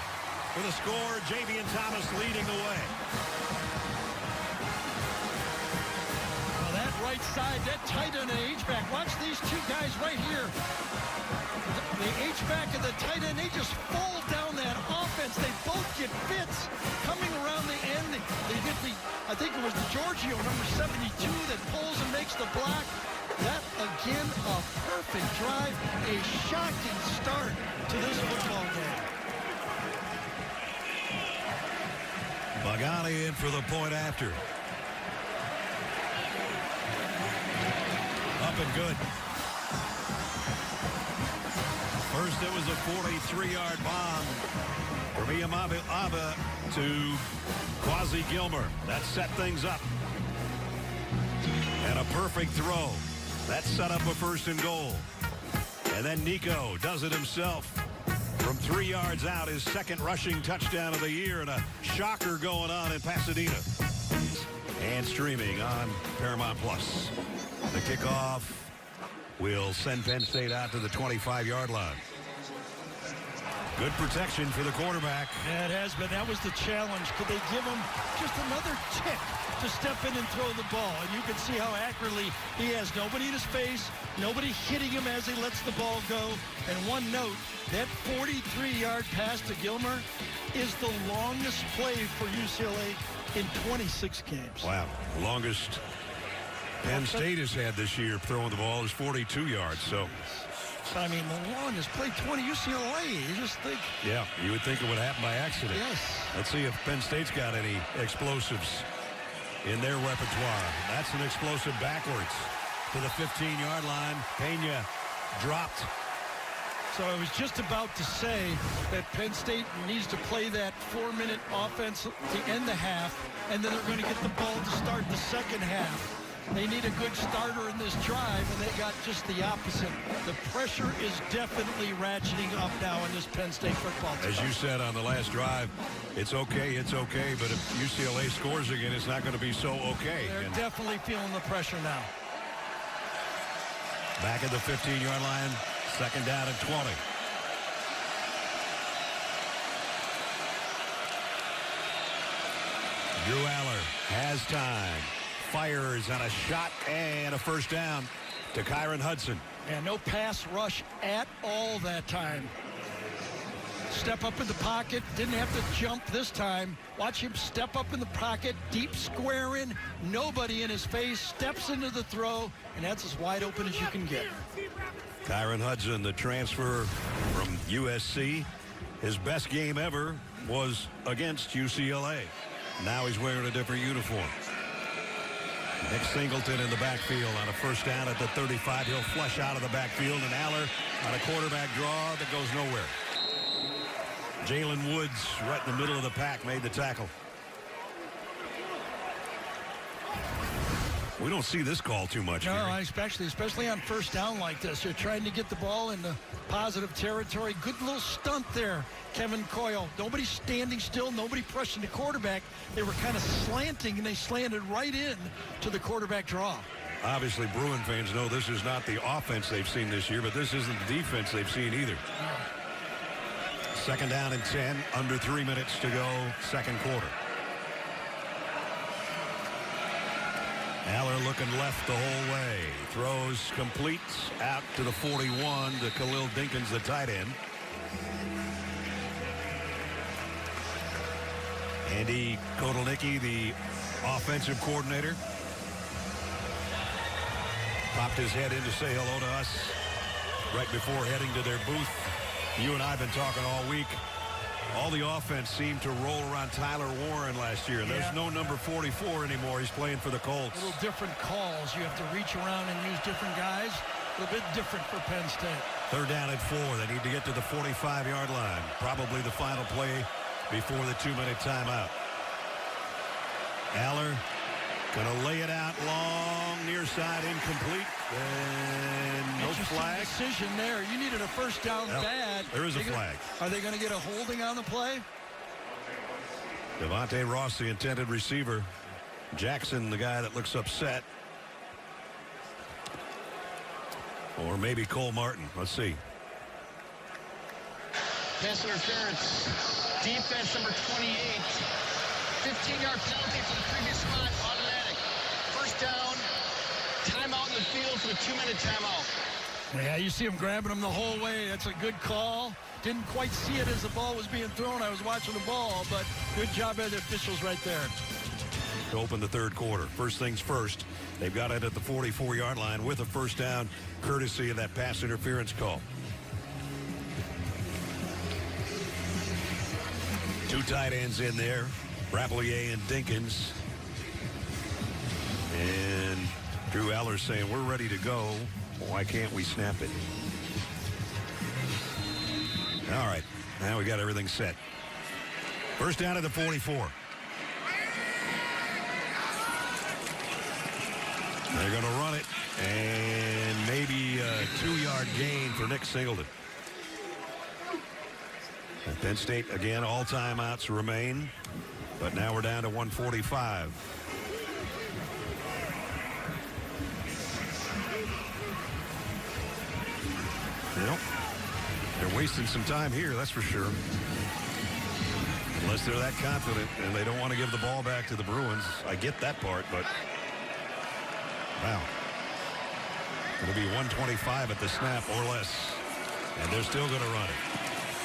A: with a score. Javian Thomas leading the way.
B: Well, that right side, that tight end and H-back. Watch these 2 guys right here. The H-back and the tight end, they just fall down that offense. They both get fits coming around the end. They get I think it was the Giorgio, number 72, that pulls and makes the block. That, again, a perfect drive. A shocking start to this football game.
A: Bagani in for the point after. Up and good. First, it was a 43-yard bomb from Yamalaba to Quasi Gilmer. That set things up. And a perfect throw. That set up a first and goal. And then Nico does it himself. From 3 yards out, his second rushing touchdown of the year, and a shocker going on in Pasadena. And streaming on Paramount Plus. The kickoff will send Penn State out to the 25-yard line. Good protection for the quarterback.
B: Yeah, it has been. That was the challenge. Could they give him just another tick to step in and throw the ball? And you can see how accurately he has nobody in his face, nobody hitting him as he lets the ball go. And one note, that 43-yard pass to Gilmer is the longest play for UCLA in 26 games.
A: Wow, longest Penn State has had this year throwing the ball is 42 yards. So,
B: I mean, Malone has played 20 UCLA. You just think.
A: yeah, you would think it would happen by accident.
B: Yes.
A: Let's see if Penn State's got any explosives in their repertoire. That's an explosive backwards to the 15-yard line. Pena dropped.
B: So I was just about to say that Penn State needs to play that 4-minute offense to end the half, and then they're going to get the ball to start the second half. They need a good starter in this drive, and they got just the opposite. The pressure is definitely ratcheting up now in this Penn State football team.
A: As you said on the last drive, it's okay, but if UCLA scores again, it's not going to be so okay.
B: They're definitely feeling the pressure now.
A: Back at the 15-yard line, second down and 20. Drew Aller has time. Fires on a shot and a first down to Kyron Hudson.
B: And no pass rush at all that time. Step up in the pocket. Didn't have to jump this time. Watch him step up in the pocket. Deep square in. Nobody in his face. Steps into the throw. And that's as wide open as you can get.
A: Kyron Hudson, the transfer from USC. His best game ever was against UCLA. Now he's wearing a different uniform. Nick Singleton in the backfield on a first down at the 35. He'll flush out of the backfield, and Aller on a quarterback draw that goes nowhere. Jalen Woods right in the middle of the pack made the tackle. We don't see this call too much.
B: No, especially on first down like this. You're trying to get the ball in the positive territory. Good little stunt there, Kevin Coyle. Nobody standing still, nobody pressing the quarterback. They were kind of slanting, and they slanted right in to the quarterback draw.
A: Obviously, Bruin fans know this is not the offense they've seen this year, but this isn't the defense they've seen either. Second down and 10, under 3 minutes to go, second quarter. Aller looking left the whole way. Throws complete out to the 41 to Khalil Dinkins, the tight end. Andy Kotelnicki, the offensive coordinator, popped his head in to say hello to us right before heading to their booth. You and I have been talking all week. All the offense seemed to roll around Tyler Warren last year. There's no number 44 anymore. He's playing for the Colts.
B: Little different calls. You have to reach around and use different guys. A little bit different for Penn State.
A: Third down and 4. They need to get to the 45-yard line. Probably the final play before the 2-minute timeout. Aller going to lay it out long, near side, incomplete. And no flag.
B: Decision there. You needed a first down bad.
A: There is a flag.
B: Are they going to get a holding on the play?
A: Devontae Ross, the intended receiver. Jackson, the guy that looks upset. Or maybe Cole Martin. Let's see.
C: Pass interference. Defense number 28. 15-yard penalty for the previous spot. Automatic. First down. Timeout in the field for the 2-minute timeout.
B: Yeah, you see him grabbing him the whole way. That's a good call. Didn't quite see it as the ball was being thrown. I was watching the ball, but good job by the officials right there.
A: To open the third quarter. First things first. They've got it at the 44-yard line with a first down, courtesy of that pass interference call. Two tight ends in there, Rapplier and Dinkins. And Drew Aller saying, we're ready to go. Why can't we snap it? All right, now we got everything set. First down at the 44. They're going to run it, and maybe a 2-yard gain for Nick Singleton. And Penn State, again, all timeouts remain, but now we're down to 1:45. Well, they're wasting some time here, that's for sure. Unless they're that confident and they don't want to give the ball back to the Bruins. I get that part, but wow. It'll be 1:25 at the snap or less. And they're still going to run it.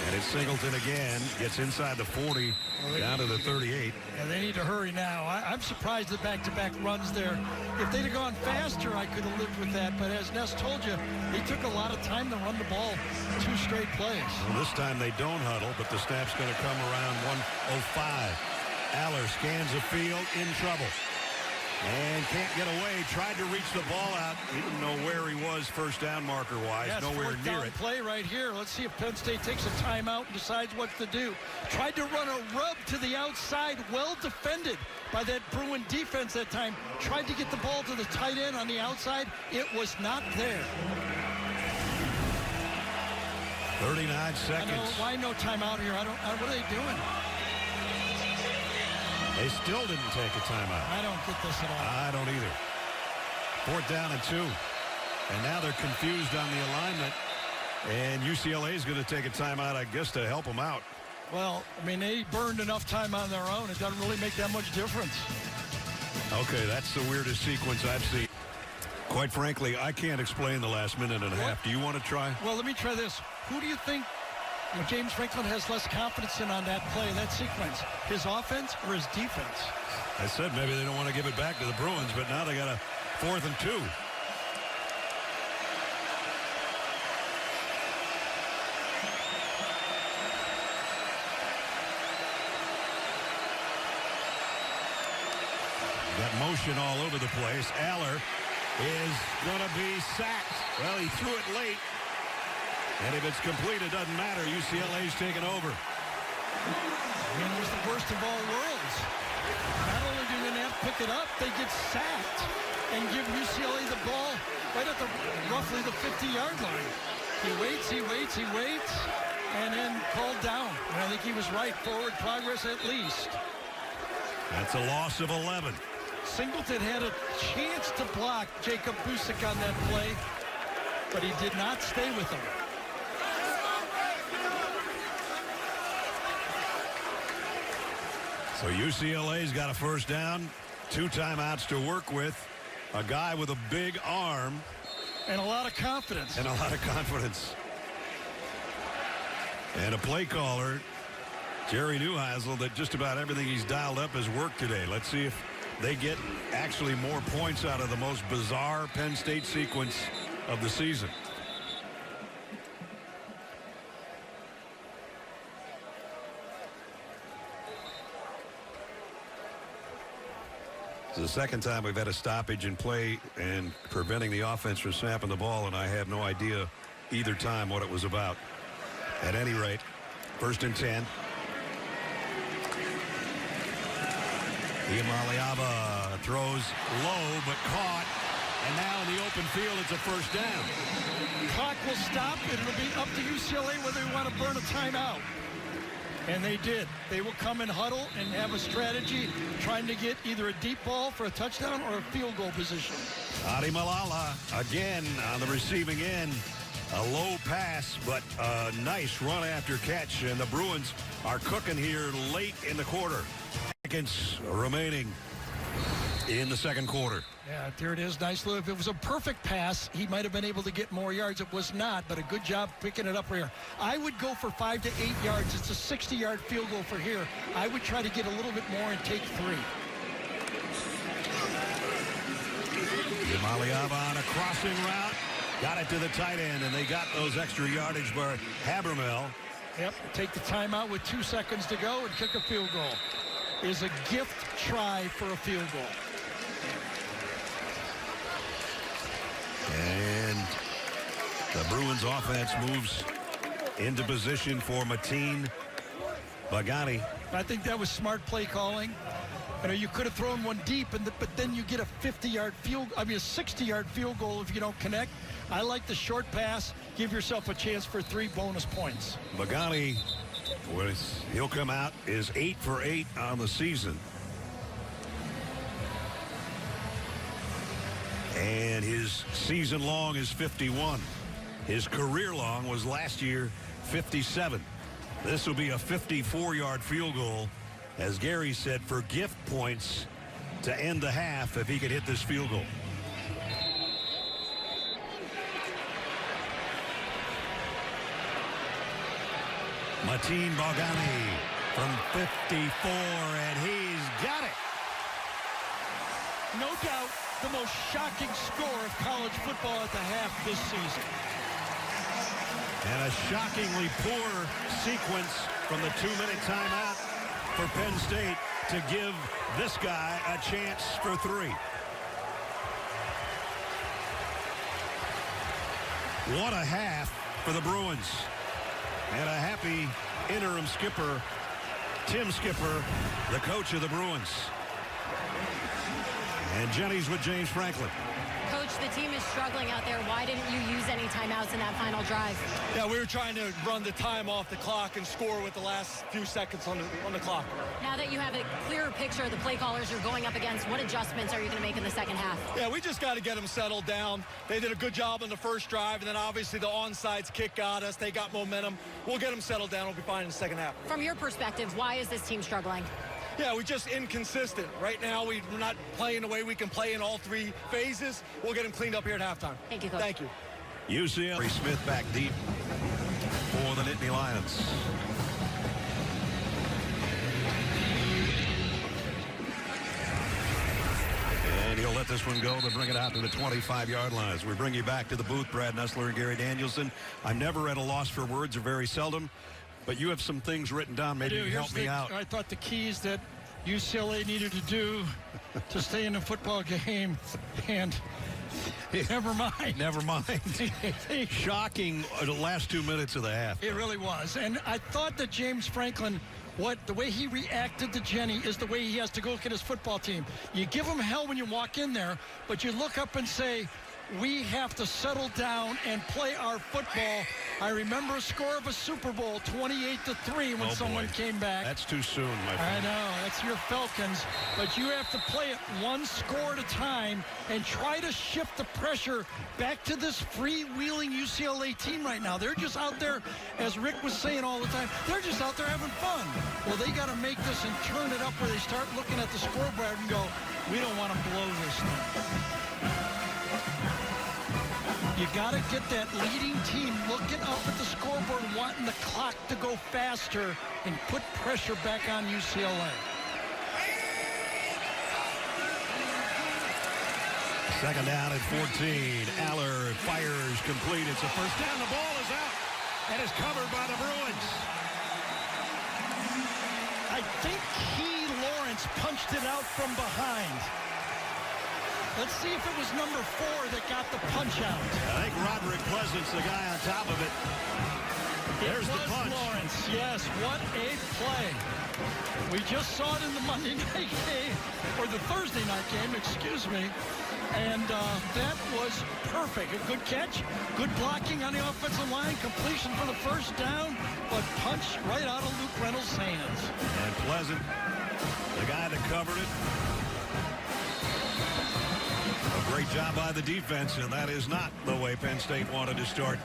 A: And it's Singleton again. Gets inside the 40, down to the 38.
B: And they need to hurry now. I'm surprised the back-to-back runs there. If they'd have gone faster, I could have lived with that. But as Ness told you, he took a lot of time to run the ball 2 straight plays.
A: Well, this time they don't huddle, but the snap's going to come around 1:05. Aller scans the field, in trouble. And can't get away. Tried to reach the ball out. He didn't know where he was first down marker-wise.
B: Yes,
A: nowhere near it.
B: Play right here. Let's see if Penn State takes a timeout and decides what to do. Tried to run a rub to the outside. Well defended by that Bruin defense that time. Tried to get the ball to the tight end on the outside. It was not there.
A: 39 seconds.
B: I know, why no timeout here? What are they doing?
A: They still didn't take a timeout.
B: I don't get this at all.
A: I don't either. 4th down and 2. And now they're confused on the alignment. And UCLA is going to take a timeout, I guess, to help them out.
B: Well, I mean, they burned enough time on their own. It doesn't really make that much difference.
A: Okay, that's the weirdest sequence I've seen. Quite frankly, I can't explain the last minute and a half. Do you want to try?
B: Well, let me try this. Who do you think James Franklin has less confidence in on that play, that sequence? His offense or his defense?
A: I said maybe they don't want to give it back to the Bruins, but now they got a 4th and 2. Got motion all over the place. Aller is going to be sacked. Well, he threw it late. And if it's complete, it doesn't matter. UCLA's taken over.
B: I mean, it was the worst of all worlds. Not only do they not pick it up, they get sacked and give UCLA the ball right at roughly the 50-yard line. He waits, and then called down. And I think he was right. Forward progress at least.
A: That's a loss of 11.
B: Singleton had a chance to block Jacob Busick on that play, but he did not stay with him.
A: So UCLA's got a 1st down, 2 timeouts to work with, a guy with a big arm.
B: And a lot of confidence.
A: And a play caller, Jerry Neuheisel, that just about everything he's dialed up has worked today. Let's see if they get actually more points out of the most bizarre Penn State sequence of the season. It's the second time we've had a stoppage in play and preventing the offense from snapping the ball, and I have no idea either time what it was about. At any rate, 1st and 10. Iamaleava throws low but caught, and now in the open field it's a 1st down.
B: Clock will stop, and it'll be up to UCLA whether they want to burn a timeout. And they did. They will come and huddle and have a strategy trying to get either a deep ball for a touchdown or a field goal position.
A: Adi Malala again on the receiving end. A low pass, but a nice run after catch. And the Bruins are cooking here late in the quarter. Seconds remaining in the second quarter.
B: Yeah, there it is. Nice little. If it was a perfect pass, he might have been able to get more yards. It was not, but a good job picking it up here. I would go for 5 to 8 yards. It's a 60-yard field goal for here. I would try to get a little bit more and take 3.
A: Iamaleava on a crossing route. Got it to the tight end, and they got those extra yardage by Habermel.
B: Yep, take the timeout with 2 seconds to go and kick a field goal. Is a gift try for a field goal.
A: And the Bruins offense moves into position for Mateen Bagani.
B: I think that was smart play calling. You know, you could have thrown one deep, but then you get a 50-yard field, a 60-yard field goal if you don't connect. I like the short pass. Give yourself a chance for 3 bonus points.
A: Bagani, he'll come out, is 8 for 8 on the season. And his season long is 51. His career long was last year 57. This will be a 54-yard field goal, as Gary said, for gift points to end the half if he could hit this field goal. Mateen Bogani from 54, and he's got it.
B: No doubt the most shocking score of college football at the half this season.
A: And a shockingly poor sequence from the 2-minute timeout for Penn State to give this guy a chance for 3. What a half for the Bruins. And a happy interim skipper, Tim Skipper, the coach of the Bruins. And Jenny's with James Franklin.
D: Coach, the team is struggling out there. Why didn't you use any timeouts in that final drive?
B: Yeah, we were trying to run the time off the clock and score with the last few seconds on the clock.
D: Now that you have a clearer picture of the play callers you're going up against, what adjustments are you going to make in the second half?
B: Yeah, we just got to get them settled down. They did a good job on the first drive, and then obviously the onside kick got us. They got momentum. We'll get them settled down. We'll be fine in the second half.
D: From your perspective, why is this team struggling?
B: Yeah, we're just inconsistent. Right now, we're not playing the way we can play in all 3 phases. We'll get them cleaned up here at halftime.
D: Thank you, Coach.
B: Thank you.
A: UCLA Smith back deep for the Nittany Lions. And he'll let this one go to bring it out to the 25-yard line. As we bring you back to the booth, Brad Nessler and Gary Danielson. I'm never at a loss for words, or very seldom. But you have some things written down. Maybe you can help me out.
B: I thought the keys that UCLA needed to do to stay in the football game, and never mind.
A: Never mind. Shocking the last 2 minutes of the half.
B: It really was. And I thought that James Franklin, the way he reacted to Jenny is the way he has to go look at his football team. You give him hell when you walk in there, but you look up and say, we have to settle down and play our football. I remember a score of a Super Bowl, 28-3, when someone came back.
A: That's too soon, my friend.
B: I know, that's your Falcons. But you have to play it one score at a time and try to shift the pressure back to this freewheeling UCLA team right now. They're just out there, as Rick was saying all the time, they're just out there having fun. Well, they got to make this and turn it up where they start looking at the scoreboard and go, we don't want to blow this thing. You got to get that leading team looking up at the scoreboard, wanting the clock to go faster and put pressure back on UCLA.
A: Second down at 14. Aller fires complete. It's a first down. The ball is out and is covered by the Bruins.
B: I think Lawrence punched it out from behind. Let's see if it was number 4 that got the punch out.
A: I think Roderick Pleasant's the guy on top of it. There's the punch.
B: Lawrence. Yes, what a play. We just saw it in the Monday night game, or the Thursday night game, excuse me. And that was perfect. A good catch, good blocking on the offensive line, completion for the first down, but punch right out of Luke Reynolds' hands.
A: And Pleasant, the guy that covered it. A great job by the defense, and that is not the way Penn State wanted to start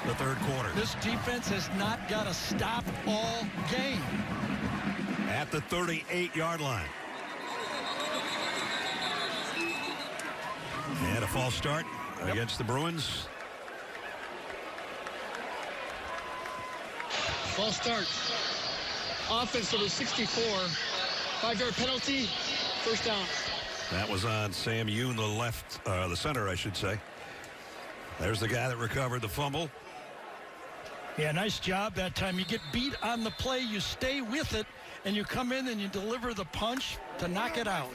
A: the third quarter.
B: This defense has not got to stop all game.
A: At the 38-yard line. And a false start against the Bruins.
C: False start. Offense number 64. 5-yard penalty. First down.
A: That was on Sam Yoon, the left, the center, I should say. There's the guy that recovered the fumble.
B: Yeah, nice job that time. You get beat on the play, you stay with it, and you come in and you deliver the punch to knock it out.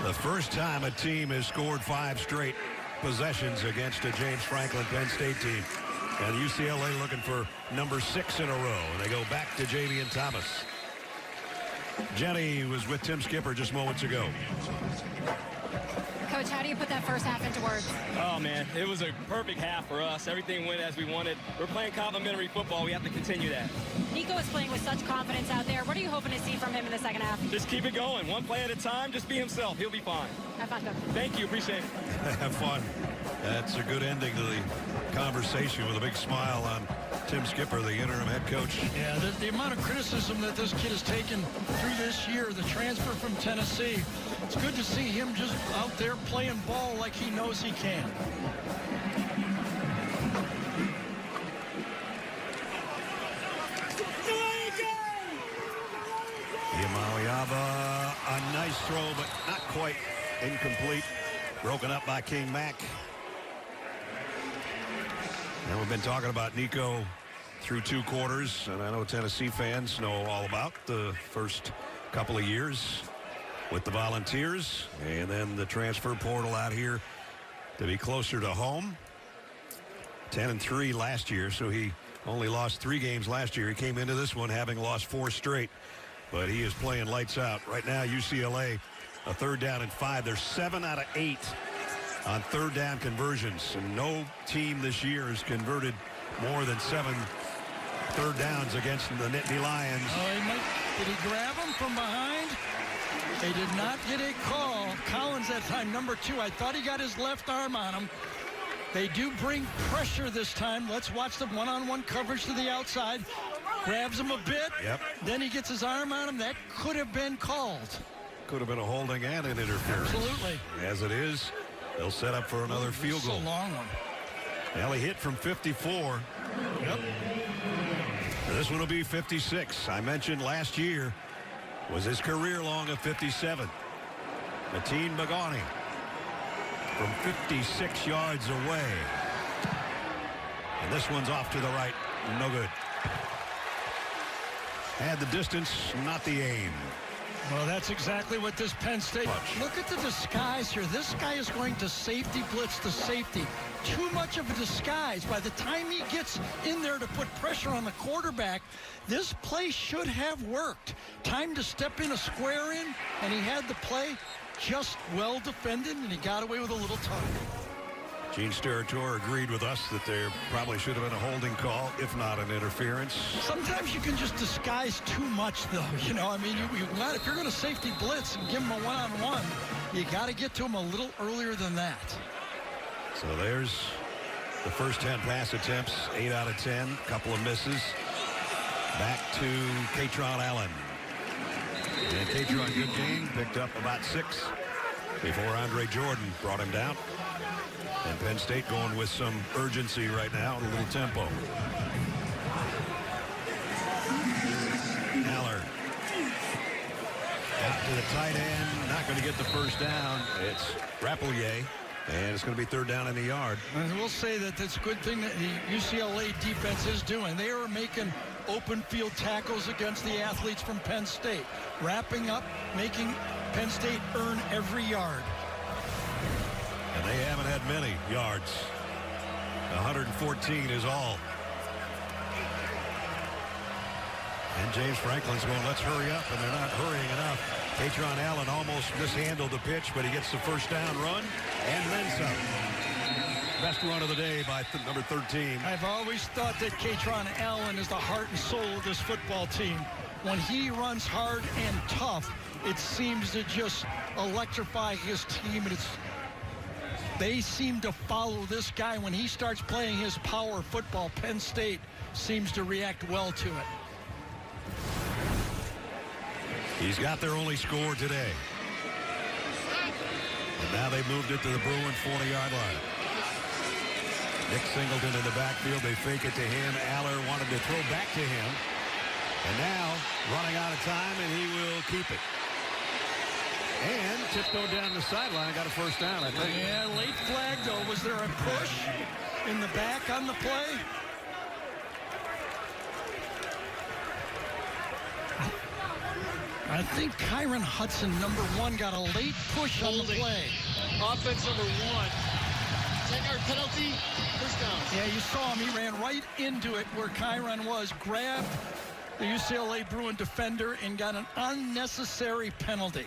A: The first time a team has scored 5 straight possessions against a James Franklin Penn State team. And UCLA looking for number 6 in a row. And they go back to Javian Thomas. Jenny was with Tim Skipper just moments ago.
D: Coach, how do you put that first half into words?
E: Oh, man, it was a perfect half for us. Everything went as we wanted. We're playing complimentary football. We have to continue that.
D: Nico is playing with such confidence out there. What are you hoping to see from him in the second half?
E: Just keep it going. One play at a time. Just be himself. He'll be fine.
D: Have fun, Coach.
E: Thank you. Appreciate it.
A: Have fun. That's a good ending to the conversation with a big smile on Tim Skipper, the interim head coach.
B: Yeah, the amount of criticism that this kid has taken through this year, the transfer from Tennessee, it's good to see him just out there playing ball like he knows he can.
A: complete. Broken up by King Mack. And we've been talking about Nico through 2 quarters, and I know Tennessee fans know all about the first couple of years with the Volunteers, and then the transfer portal out here to be closer to home. 10-3 last year, so he only lost 3 games last year. He came into this one having lost 4 straight, but he is playing lights out. Right now, UCLA, a 3rd down and 5. They're 7 out of 8 on 3rd down conversions, and no team this year has converted more than 7 3rd downs against the Nittany Lions.
B: Oh, did he grab him from behind? They did not get a call. Collins that time, number 2. I thought he got his left arm on him. They do bring pressure this time. Let's watch the one-on-one coverage to the outside. Grabs him a bit.
A: Yep.
B: Then he gets his arm on him. That could have been called.
A: Could have been a holding and an interference.
B: Absolutely.
A: As it is, they'll set up for another field goal.
B: It's a long one.
A: Well, he hit from 54.
B: Yep.
A: This one will be 56. I mentioned last year was his career long of 57. Mateen Magani from 56 yards away. And this one's off to the right. No good. Had the distance, not the aim.
B: Well, that's exactly what this Penn State. Look at the disguise here. This guy is going to safety blitz to safety. Too much of a disguise. By the time he gets in there to put pressure on the quarterback, this play should have worked. Time to step in a square in, and he had the play just well defended, and he got away with a little time.
A: Gene Steratore agreed with us that there probably should have been a holding call, if not an interference.
B: Sometimes you can just disguise too much, though. You know, I mean, if you're going to safety blitz and give him a one-on-one, you got to get to him a little earlier than that.
A: So there's the first 10 pass attempts, 8 out of 10, a couple of misses. Back to Katron Allen. And Katron, good game, picked up about 6 before Andre Jordan brought him down. And Penn State going with some urgency right now, a little tempo. Aller out to the tight end, not going to get the first down. It's Rapelier, and it's going to be 3rd down in the yard.
B: And we'll say that that's a good thing that the UCLA defense is doing. They are making open field tackles against the athletes from Penn State, wrapping up, making Penn State earn every yard.
A: And they haven't had many yards. 114 is all. And James Franklin's going, let's hurry up, and they're not hurrying enough. Katron Allen almost mishandled the pitch, but he gets the first down run and then some. Best run of the day by number 13.
B: I've always thought that Katron Allen is the heart and soul of this football team. When he runs hard and tough, it seems to just electrify his team, and they seem to follow this guy. When he starts playing his power football, Penn State seems to react well to it.
A: He's got their only score today. And now they've moved it to the Bruins 40-yard line. Nick Singleton in the backfield. They fake it to him. Aller wanted to throw back to him. And now running out of time, and he will keep it. And tiptoed down the sideline, got a first down, I think.
B: Yeah, late flag, though. Was there a push in the back on the play? I think Kyron Hudson, number 1, got a late push on the play.
C: Offense number 1. 10-yard penalty, first down.
B: Yeah, you saw him. He ran right into it where Kyron was, grabbed the UCLA Bruin defender, and got an unnecessary penalty.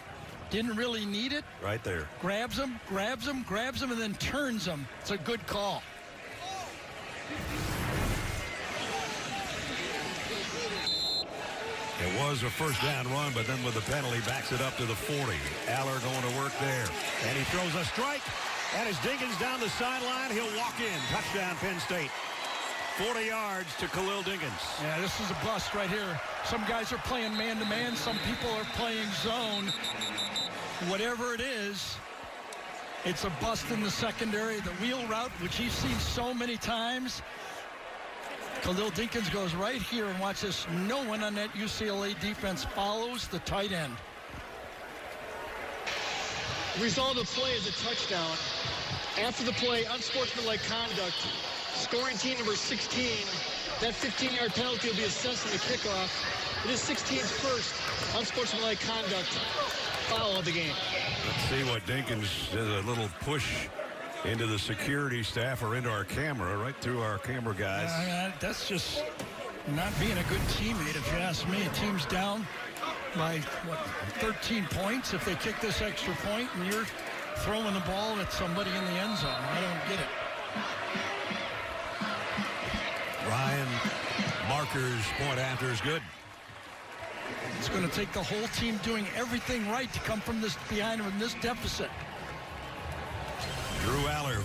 B: Didn't really need it.
A: Right there.
B: Grabs him, and then turns him. It's a good call.
A: It was a first down run, but then with the penalty, backs it up to the 40. Aller going to work there. And he throws a strike. And as Dinkins down the sideline, he'll walk in. Touchdown, Penn State. 40 yards to Khalil Dinkins.
B: Yeah, this is a bust right here. Some guys are playing man-to-man. Some people are playing zone. Whatever it is, it's a bust in the secondary. The wheel route, which you've seen so many times. Khalil Dinkins goes right here, and watch this. No one on that UCLA defense follows the tight end.
C: The result of the play is a touchdown. After the play, unsportsmanlike conduct, scoring team number 16, that 15-yard penalty will be assessed in the kickoff. It is 16's first unsportsmanlike conduct foul of the game.
A: Let's see what Dinkins does, a little push into the security staff or into our camera, right through our camera guys.
B: That's just not being a good teammate, if you ask me. A team's down by, 13 points if they kick this extra point, and you're throwing the ball at somebody in the end zone. I don't get it.
A: Ryan Marker's point after is good.
B: It's going to take the whole team doing everything right to come from this behind in this deficit.
A: Drew Aller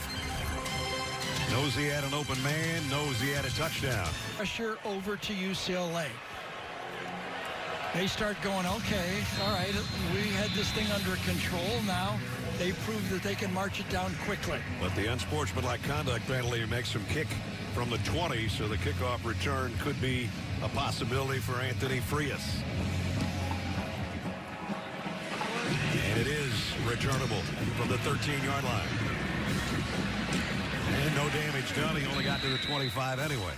A: knows he had an open man, knows he had a touchdown.
B: Pressure over to UCLA. They start going, okay, all right, we had this thing under control. Now they proved that they can march it down quickly.
A: But the unsportsmanlike conduct penalty makes him kick from the 20, so the kickoff return could be a possibility for Anthony Frias. And it is returnable from the 13-yard line. And no damage done. He only got to the 25 anyway.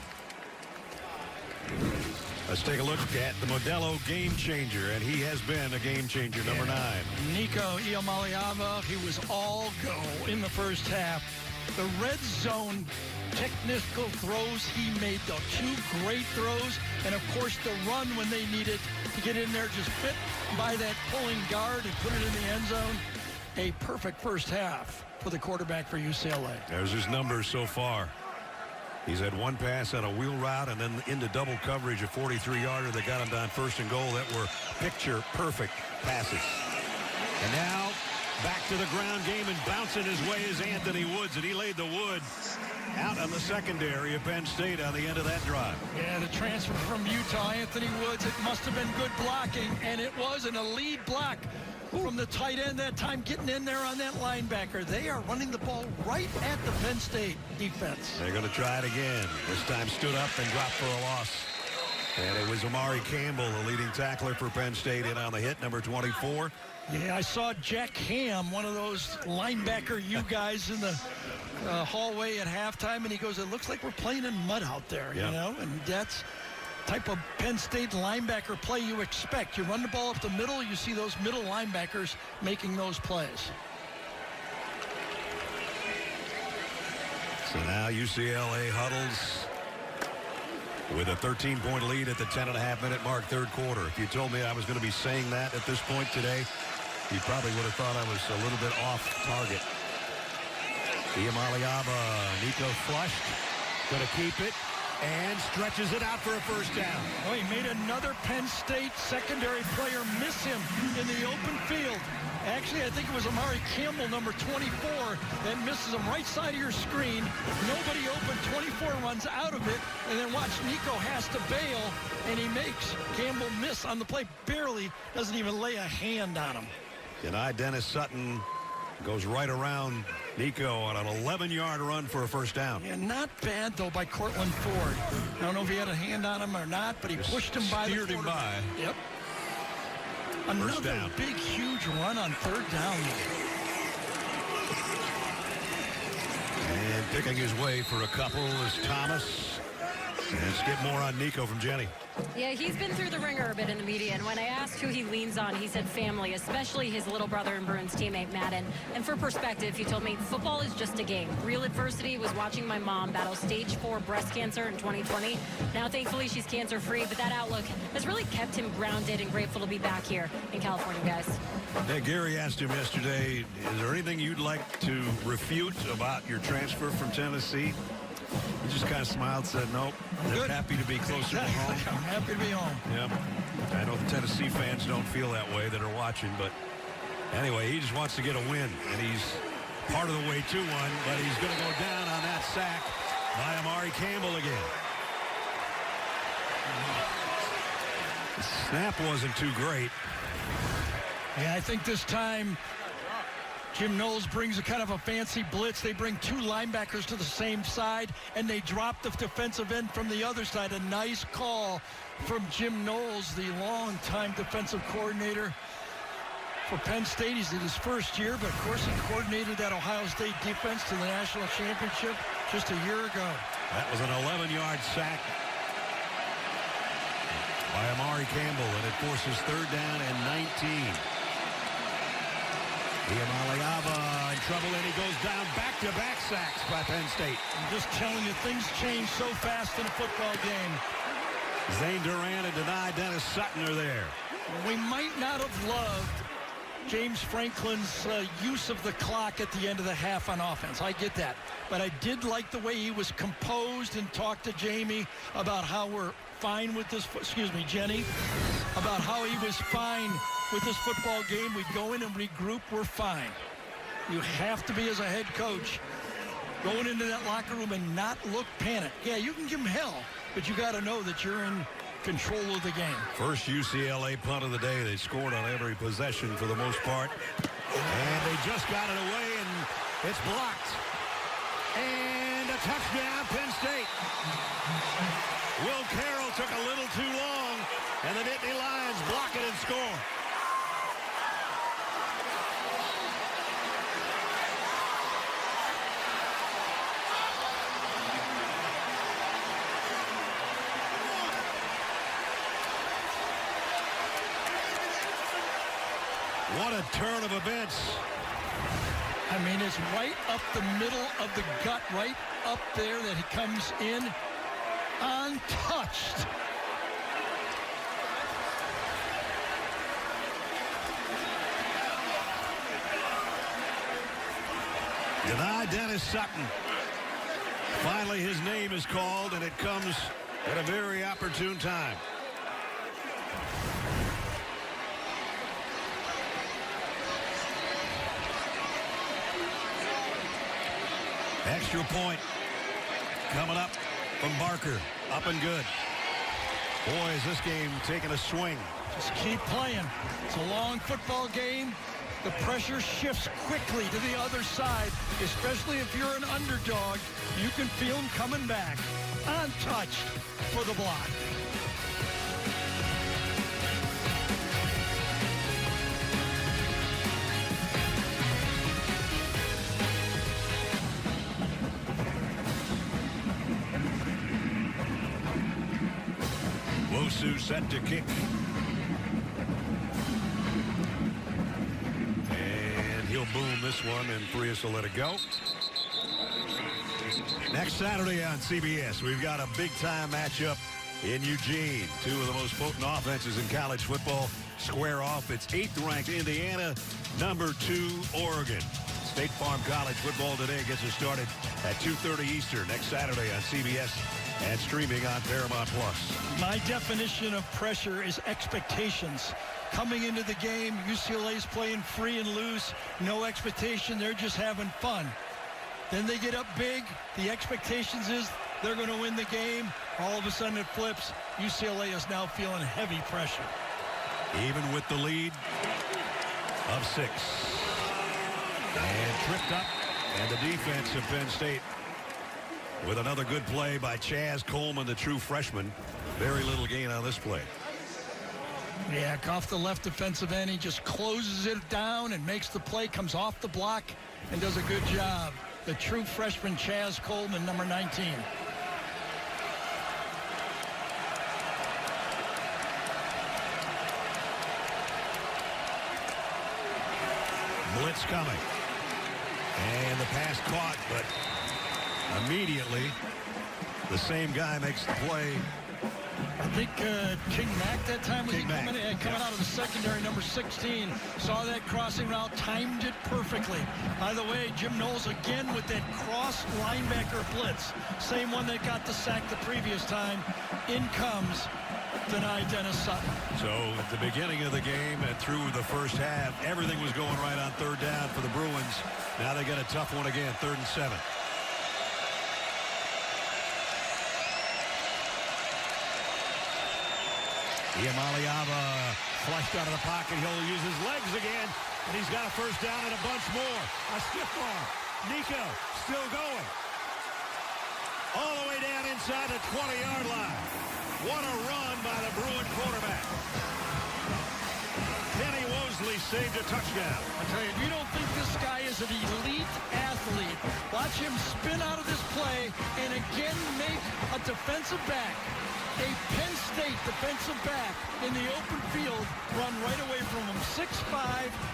A: Let's take a look at the Modelo game changer, and he has been a game changer, number 9.
B: Nico Iamaleava, he was all go in the first half. The red zone technical throws he made, though. 2 great throws, and of course the run when they needed to get in there, just fit by that pulling guard and put it in the end zone. A perfect first half for the quarterback for UCLA.
A: There's his numbers so far. He's had 1 pass on a wheel route and then into double coverage, a 43-yarder that got him down first and goal. That were picture-perfect passes. And now back to the ground game and bouncing his way is Anthony Woods, and he laid the wood out on the secondary of Penn State on the end of that drive.
B: Yeah, the transfer from Utah, Anthony Woods, it must have been good blocking, and it was an elite block from the tight end that time, getting in there on that linebacker. They are running the ball right at the Penn State defense.
A: They're going to try it again. This time stood up and dropped for a loss. And it was Amari Campbell, the leading tackler for Penn State, in on the hit, number 24.
B: Yeah, I saw Jack Ham, one of those linebacker guys in the hallway at halftime, and he goes, it looks like we're playing in mud out there, you know, and that's type of Penn State linebacker play you expect. You run the ball up the middle, you see those middle linebackers making those plays.
A: So now UCLA huddles with a 13-point lead at the 10.5-minute mark, third quarter. If you told me I was going to be saying that at this point today, you probably would have thought I was a little bit off target. Iamaleava, Nico flushed, going to keep it, and stretches it out for a first down.
B: Oh, he made another Penn State secondary player miss him in the open field. Actually, I think it was Amari Campbell, number 24, that misses him right side of your screen. Nobody open, 24 runs out of it, and then watch Nico has to bail, and he makes Campbell miss on the play. Barely, doesn't even lay a hand on him.
A: Denied. Dennis Sutton goes right around Nico on an 11-yard run for a first down.
B: Yeah, not bad, though, by Cortland Ford. I don't know if he had a hand on him or not, but he pushed him by.
A: Steered him by.
B: Yep. Another big, huge run on third down.
A: And picking his way for a couple is Thomas. And let's get more on Nico from Jenny.
D: Yeah, he's been through the ringer a bit in the media, and when I asked who he leans on, he said family, especially his little brother and Bruins teammate, Madden. And for perspective, he told me football is just a game. Real adversity was watching my mom battle stage 4 breast cancer in 2020. Now, thankfully, she's cancer-free, but that outlook has really kept him grounded and grateful to be back here in California, guys.
A: Yeah, Gary asked him yesterday, is there anything you'd like to refute about your transfer from Tennessee? He just kind of smiled, said, nope, they're happy to be closer to home.
B: I'm happy to be home.
A: Yep. I know the Tennessee fans don't feel that way that are watching, but anyway, he just wants to get a win, and he's part of the way to one, but he's going to go down on that sack by Amari Campbell again. The snap wasn't too great.
B: Yeah, I think this time Jim Knowles brings a kind of a fancy blitz. They bring 2 linebackers to the same side, and they drop the defensive end from the other side. A nice call from Jim Knowles, the longtime defensive coordinator. for Penn State. He's in his first year, but of course he coordinated that Ohio State defense to the national championship just a year ago.
A: That was an 11-yard sack by Amari Campbell, and it forces 3rd down and 19. Iamaleava in trouble, and he goes down. Back-to-back sacks by Penn State.
B: I'm just telling you, things change so fast in a football game.
A: Zane Duran and Denai Dennis Sutton are there.
B: We might not have loved James Franklin's use of the clock at the end of the half on offense. I get that. But I did like the way he was composed and talked to Jamie about how we're fine with this, Jenny, about how he was fine with this football game. We'd go in and regroup, we're fine. You have to be, as a head coach, going into that locker room and not look panicked. Yeah, you can give them hell, but you got to know that you're in control of the game.
A: First UCLA punt of the day. They scored on every possession for the most part. And they just got it away, and it's blocked. And a touchdown, Penn State. Will Carroll took a little too long, and the Nittany Lions block it and score. What a turn of events.
B: I mean, it's right up the middle of the gut, right up there that he comes in untouched.
A: Denai Dennis Sutton. Finally, his name is called, and it comes at a very opportune time. Extra point coming up from Barker. Up and good. Boy, is this game taking a swing.
B: Just keep playing. It's a long football game. The pressure shifts quickly to the other side, especially if you're an underdog. You can feel him coming back. Untouched for the block.
A: Wosu set to kick. And he'll boom this one, and Frias will let it go. Next Saturday on CBS, we've got a big-time matchup in Eugene. Two of the most potent offenses in college football square off. It's 8th-ranked Indiana, number 2 Oregon. State Farm College football today gets us started at 2:30 Eastern next Saturday on CBS and streaming on Paramount+.
B: My definition of pressure is expectations. Coming into the game, UCLA's playing free and loose, no expectation, they're just having fun. Then they get up big, the expectations is they're going to win the game. All of a sudden it flips. UCLA is now feeling heavy pressure.
A: Even with the lead of 6. And tripped up, and the defense of Penn State with another good play by Chaz Coleman, the true freshman. Very little gain on this play.
B: Yeah, off the left defensive end, he just closes it down and makes the play, comes off the block, and does a good job. The true freshman Chaz Coleman, number 19.
A: Blitz coming. And the pass caught, but immediately the same guy makes the play.
B: I think King Mack that time was coming out of the secondary, number 16. Saw that crossing route, timed it perfectly. By the way, Jim Knowles again with that cross linebacker blitz. Same one that got the sack the previous time. In comes Denai Dennis Sutton.
A: So at the beginning of the game and through the first half, everything was going right on 3rd down for the Bruins. Now they got a tough one again, 3rd and 7. Iamaleava flushed out of the pocket. He'll use his legs again, and he's got a first down and a bunch more. A stiff arm. Nico still going. All the way down inside the 20-yard line. What a run by the Bruin quarterback. Kenny Wosley saved a touchdown.
B: I tell you, if you don't think this guy is an elite athlete, watch him spin out of this play and again make a defensive back, a Penn State defensive back in the open field, run right away from him. 6'5",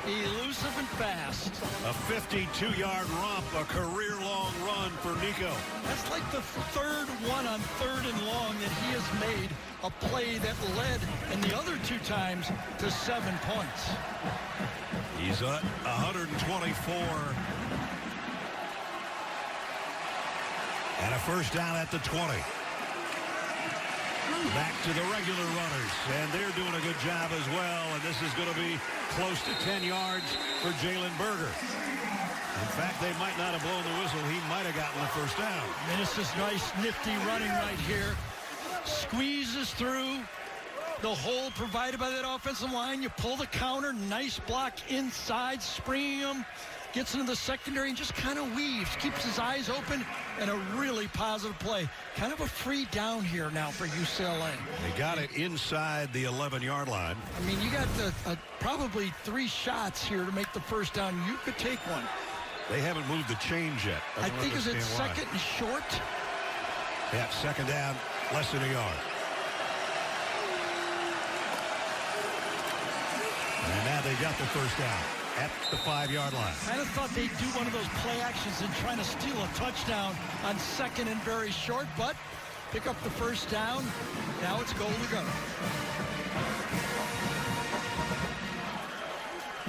B: elusive and fast.
A: A 52-yard romp, a career-long run for Nico.
B: That's like the third one on 3rd and long that he has made a play that led in the other 2 times to 7 points.
A: He's at 124. And a first down at the 20. Back to the regular runners, and they're doing a good job as well, and this is going to be close to 10 yards for Jalen Berger. In fact, they might not have blown the whistle. He might have gotten the first down.
B: And this is nice, nifty running right here. Squeezes through the hole provided by that offensive line. You pull the counter, nice block inside, springing him. Gets into the secondary and just kind of weaves, keeps his eyes open, and a really positive play. Kind of a free down here now for UCLA.
A: They got it inside the 11-yard line.
B: I mean, you got probably 3 shots here to make the first down. You could take one.
A: They haven't moved the chains yet.
B: I think is it second and short?
A: Yeah, second down, less than a yard. And now they got the first down at the 5-yard line.
B: I kind of thought they'd do one of those play actions and trying to steal a touchdown on second and very short, but pick up the first down. Now it's goal to go.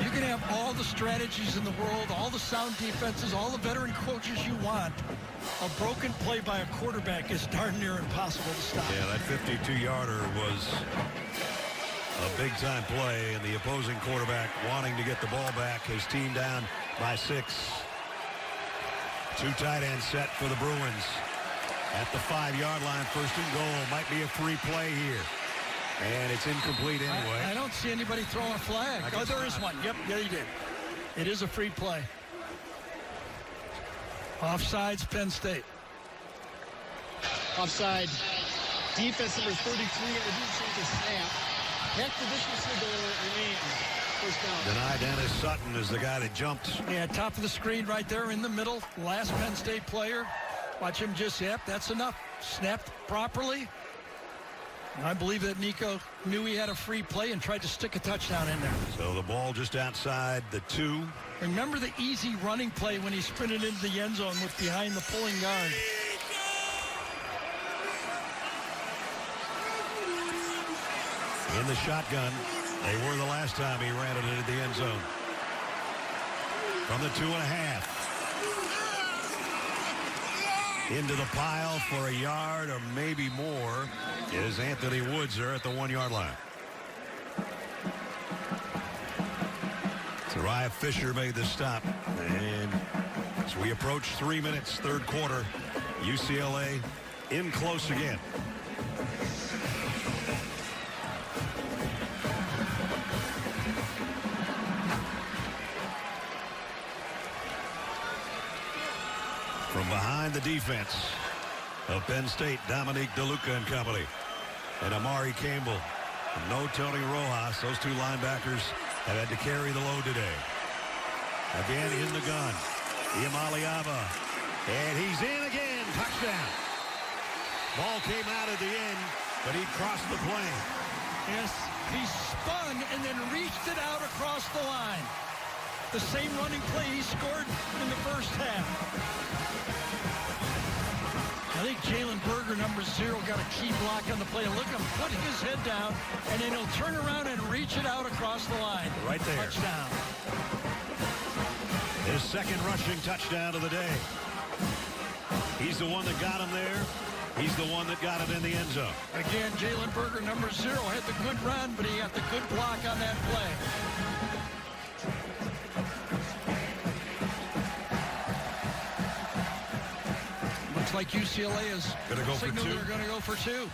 B: You can have all the strategies in the world, all the sound defenses, all the veteran coaches you want. A broken play by a quarterback is darn near impossible to stop.
A: Yeah, that 52-yarder was a big-time play, and the opposing quarterback wanting to get the ball back. His team down by 6. 2 tight ends set for the Bruins. At the 5-yard line, first and goal. Might be a free play here. And it's incomplete anyway.
B: I don't see anybody throwing a flag. Oh, there is one. Yep, yeah, you did. It is a free play. Offsides, Penn State.
C: Offside. Defense number 33 reduced the snap. Heck, the distance to goal remains. First down.
A: Denied Dennis Sutton is the guy that jumped.
B: Yeah, top of the screen right there in the middle. Last Penn State player. Watch him just, yep, that's enough. Snapped properly. I believe that Nico knew he had a free play and tried to stick a touchdown in there.
A: So the ball just outside the 2.
B: Remember the easy running play when he sprinted into the end zone with behind the pulling guard.
A: In the shotgun. They were the last time he ran it into the end zone. From the 2.5. Into the pile for a yard or maybe more is Anthony Woods there at the 1-yard line. Zariah Fisher made the stop. And as we approach 3 minutes, 3rd quarter, UCLA in close again. From behind the defense of Penn State, Dominique DeLuca and company. And Amari Campbell. No Tony Rojas. Those 2 linebackers have had to carry the load today. Again in the gun. Iamaleava. And he's in again. Touchdown. Ball came out at the end, but he crossed the plane.
B: Yes, he spun and then reached it out across the line. The same running play he scored in the first half. I think Jalen Berger, number 0, got a key block on the play. Look at him putting his head down, and then he'll turn around and reach it out across the line.
A: Right there.
B: Touchdown.
A: His 2nd rushing touchdown of the day. He's the one that got him there. He's the one that got it in the end zone.
B: Again, Jalen Berger, number 0, had the good run, but he got the good block on that play. Looks like UCLA is
A: gonna go for 2.
B: They're going to go for 2.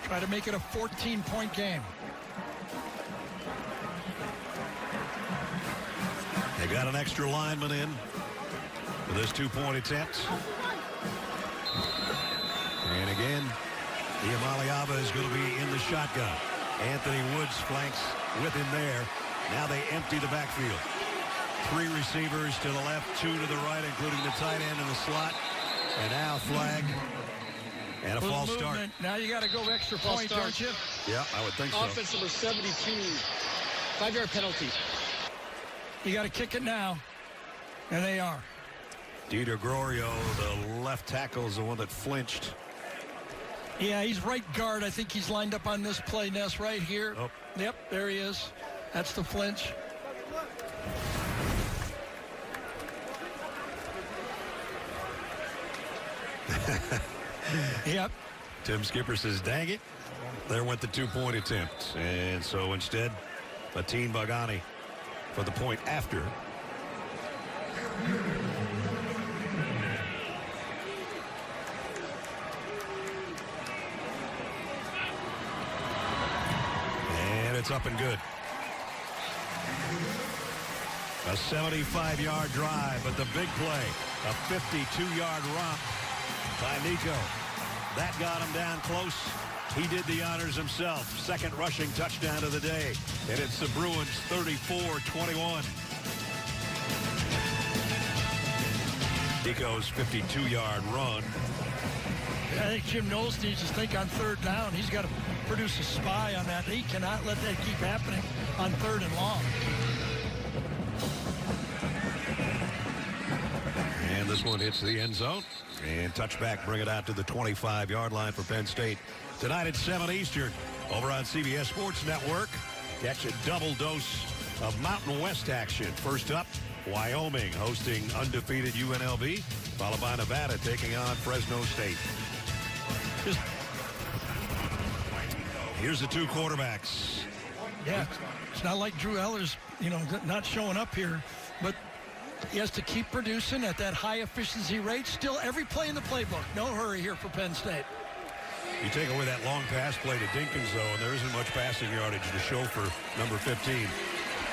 B: Try to make it a 14-point game.
A: They got an extra lineman in for this 2-point attempt. And again, Iamaleava is going to be in the shotgun. Anthony Woods flanks with him there. Now they empty the backfield. 3 receivers to the left, 2 to the right, including the tight end in the slot. And now flag and a false start.
B: Now you got to go extra point, don't you?
A: Yeah, I would think so.
C: Offense number 72. 5-yard penalty.
B: You got to kick it now. And they are.
A: Dieter Grorio, the left tackle, is the one that flinched.
B: Yeah, he's right guard. I think he's lined up on this play, Ness, right here.
A: Oh.
B: Yep, there he is. That's the flinch. Yep.
A: Tim Skipper says, dang it. There went the 2-point attempt. And so instead, Fatin Bagani for the point after. And it's up and good. A 75-yard drive, but the big play, a 52-yard romp by Nico. That got him down close. He did the honors himself. Second rushing touchdown of the day. And it's the Bruins 34-21. Nico's 52-yard run.
B: I think Jim Knowles needs to think on 3rd down. He's got to produce a spy on that. He cannot let that keep happening on 3rd and long.
A: And this one hits the end zone. And touchback, bring it out to the 25-yard line for Penn State. Tonight at 7 Eastern, over on CBS Sports Network. Catch a double dose of Mountain West action. First up, Wyoming hosting undefeated UNLV, followed by Nevada taking on Fresno State. Here's the 2 quarterbacks.
B: Yeah, it's not like Drew Eller's, not showing up here, but he has to keep producing at that high efficiency rate. Still every play in the playbook. No hurry here for Penn State.
A: You take away that long pass play to Dinkins, though, and there isn't much passing yardage to show for number 15.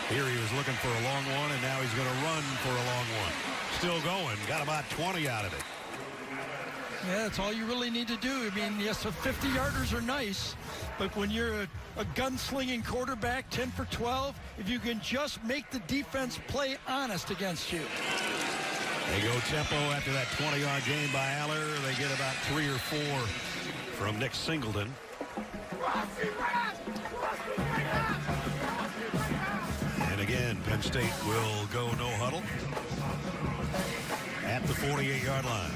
A: Here he was looking for a long one, and now he's going to run for a long one. Still going. Got about 20 out of it.
B: Yeah, that's all you really need to do. I mean, yes, the 50-yarders are nice, but when you're a gunslinging quarterback, 10 for 12, if you can just make the defense play honest against you.
A: They go tempo after that 20-yard gain by Aller. They get about 3 or 4 from Nick Singleton. And again, Penn State will go no huddle at the 48-yard line.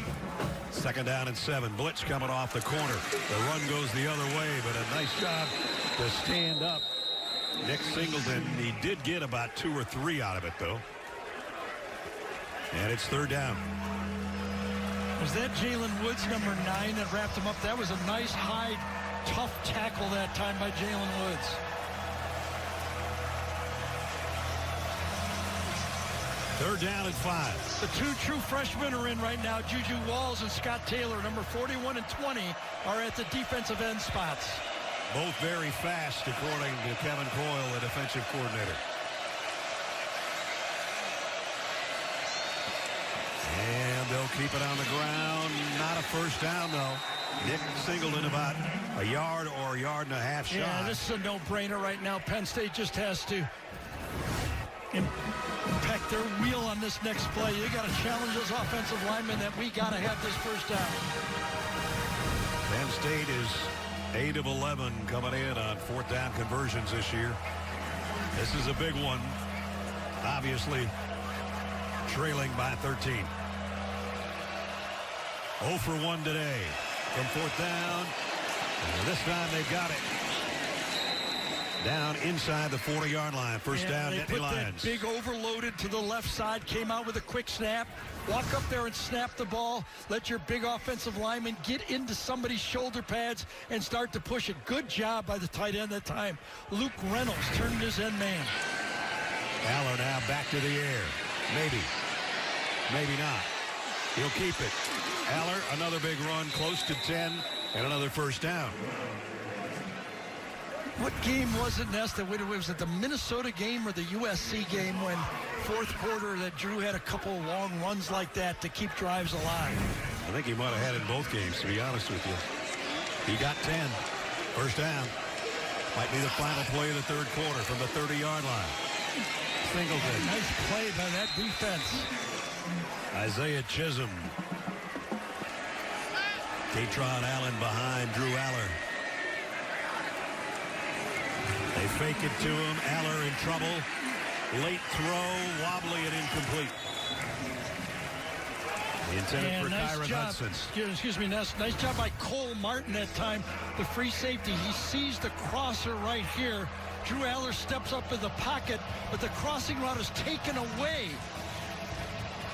A: 2nd down and 7. Blitz coming off the corner. The run goes the other way, but a nice job to stand up. Nick Singleton, he did get about 2 or 3 out of it, though. And it's 3rd down.
B: Was that Jalen Woods, number 9, that wrapped him up? That was a nice, high, tough tackle that time by Jalen Woods.
A: Third down and 5.
B: The 2 true freshmen are in right now. Juju Walls and Scott Taylor, number 41 and 20, are at the defensive end spots.
A: Both very fast, according to Kevin Coyle, the defensive coordinator. And they'll keep it on the ground. Not a first down, though. Nick Singleton about a yard or a yard and a half shy.
B: Yeah, this is a no-brainer right now. Penn State just has to impact their wheel on this next play. You got to challenge those offensive linemen that we got to have this first down.
A: Penn State is 8 of 11 coming in on 4th down conversions this year. This is a big one. Obviously, trailing by 13. 0 for 1 today from 4th down. And this time they got it. Down inside the 40-yard line. First down, Nittany Lions.
B: Big overloaded to the left side, came out with a quick snap. Walk up there and snap the ball. Let your big offensive lineman get into somebody's shoulder pads and start to push it. Good job by the tight end that time. Luke Reynolds turned his end man.
A: Aller now back to the air. Maybe. Maybe not. He'll keep it. Aller, another big run, close to 10, and another first down.
B: What game was it, Ness? Was it the Minnesota game or the USC game when 4th quarter that Drew had a couple of long runs like that to keep drives alive?
A: I think he might have had it in both games, to be honest with you. He got 10. First down. Might be the final play of the 3rd quarter from the 30-yard line. Singleton.
B: Nice play by that defense.
A: Isaiah Chisholm. Katron Allen behind Drew Aller. They fake it to him. Aller in trouble. Late throw, wobbly and incomplete. Intended for
B: nice
A: Kyron
B: job.
A: Hudson.
B: Excuse me, nice job by Cole Martin that time. The free safety. He sees the crosser right here. Drew Aller steps up in the pocket, but the crossing route is taken away.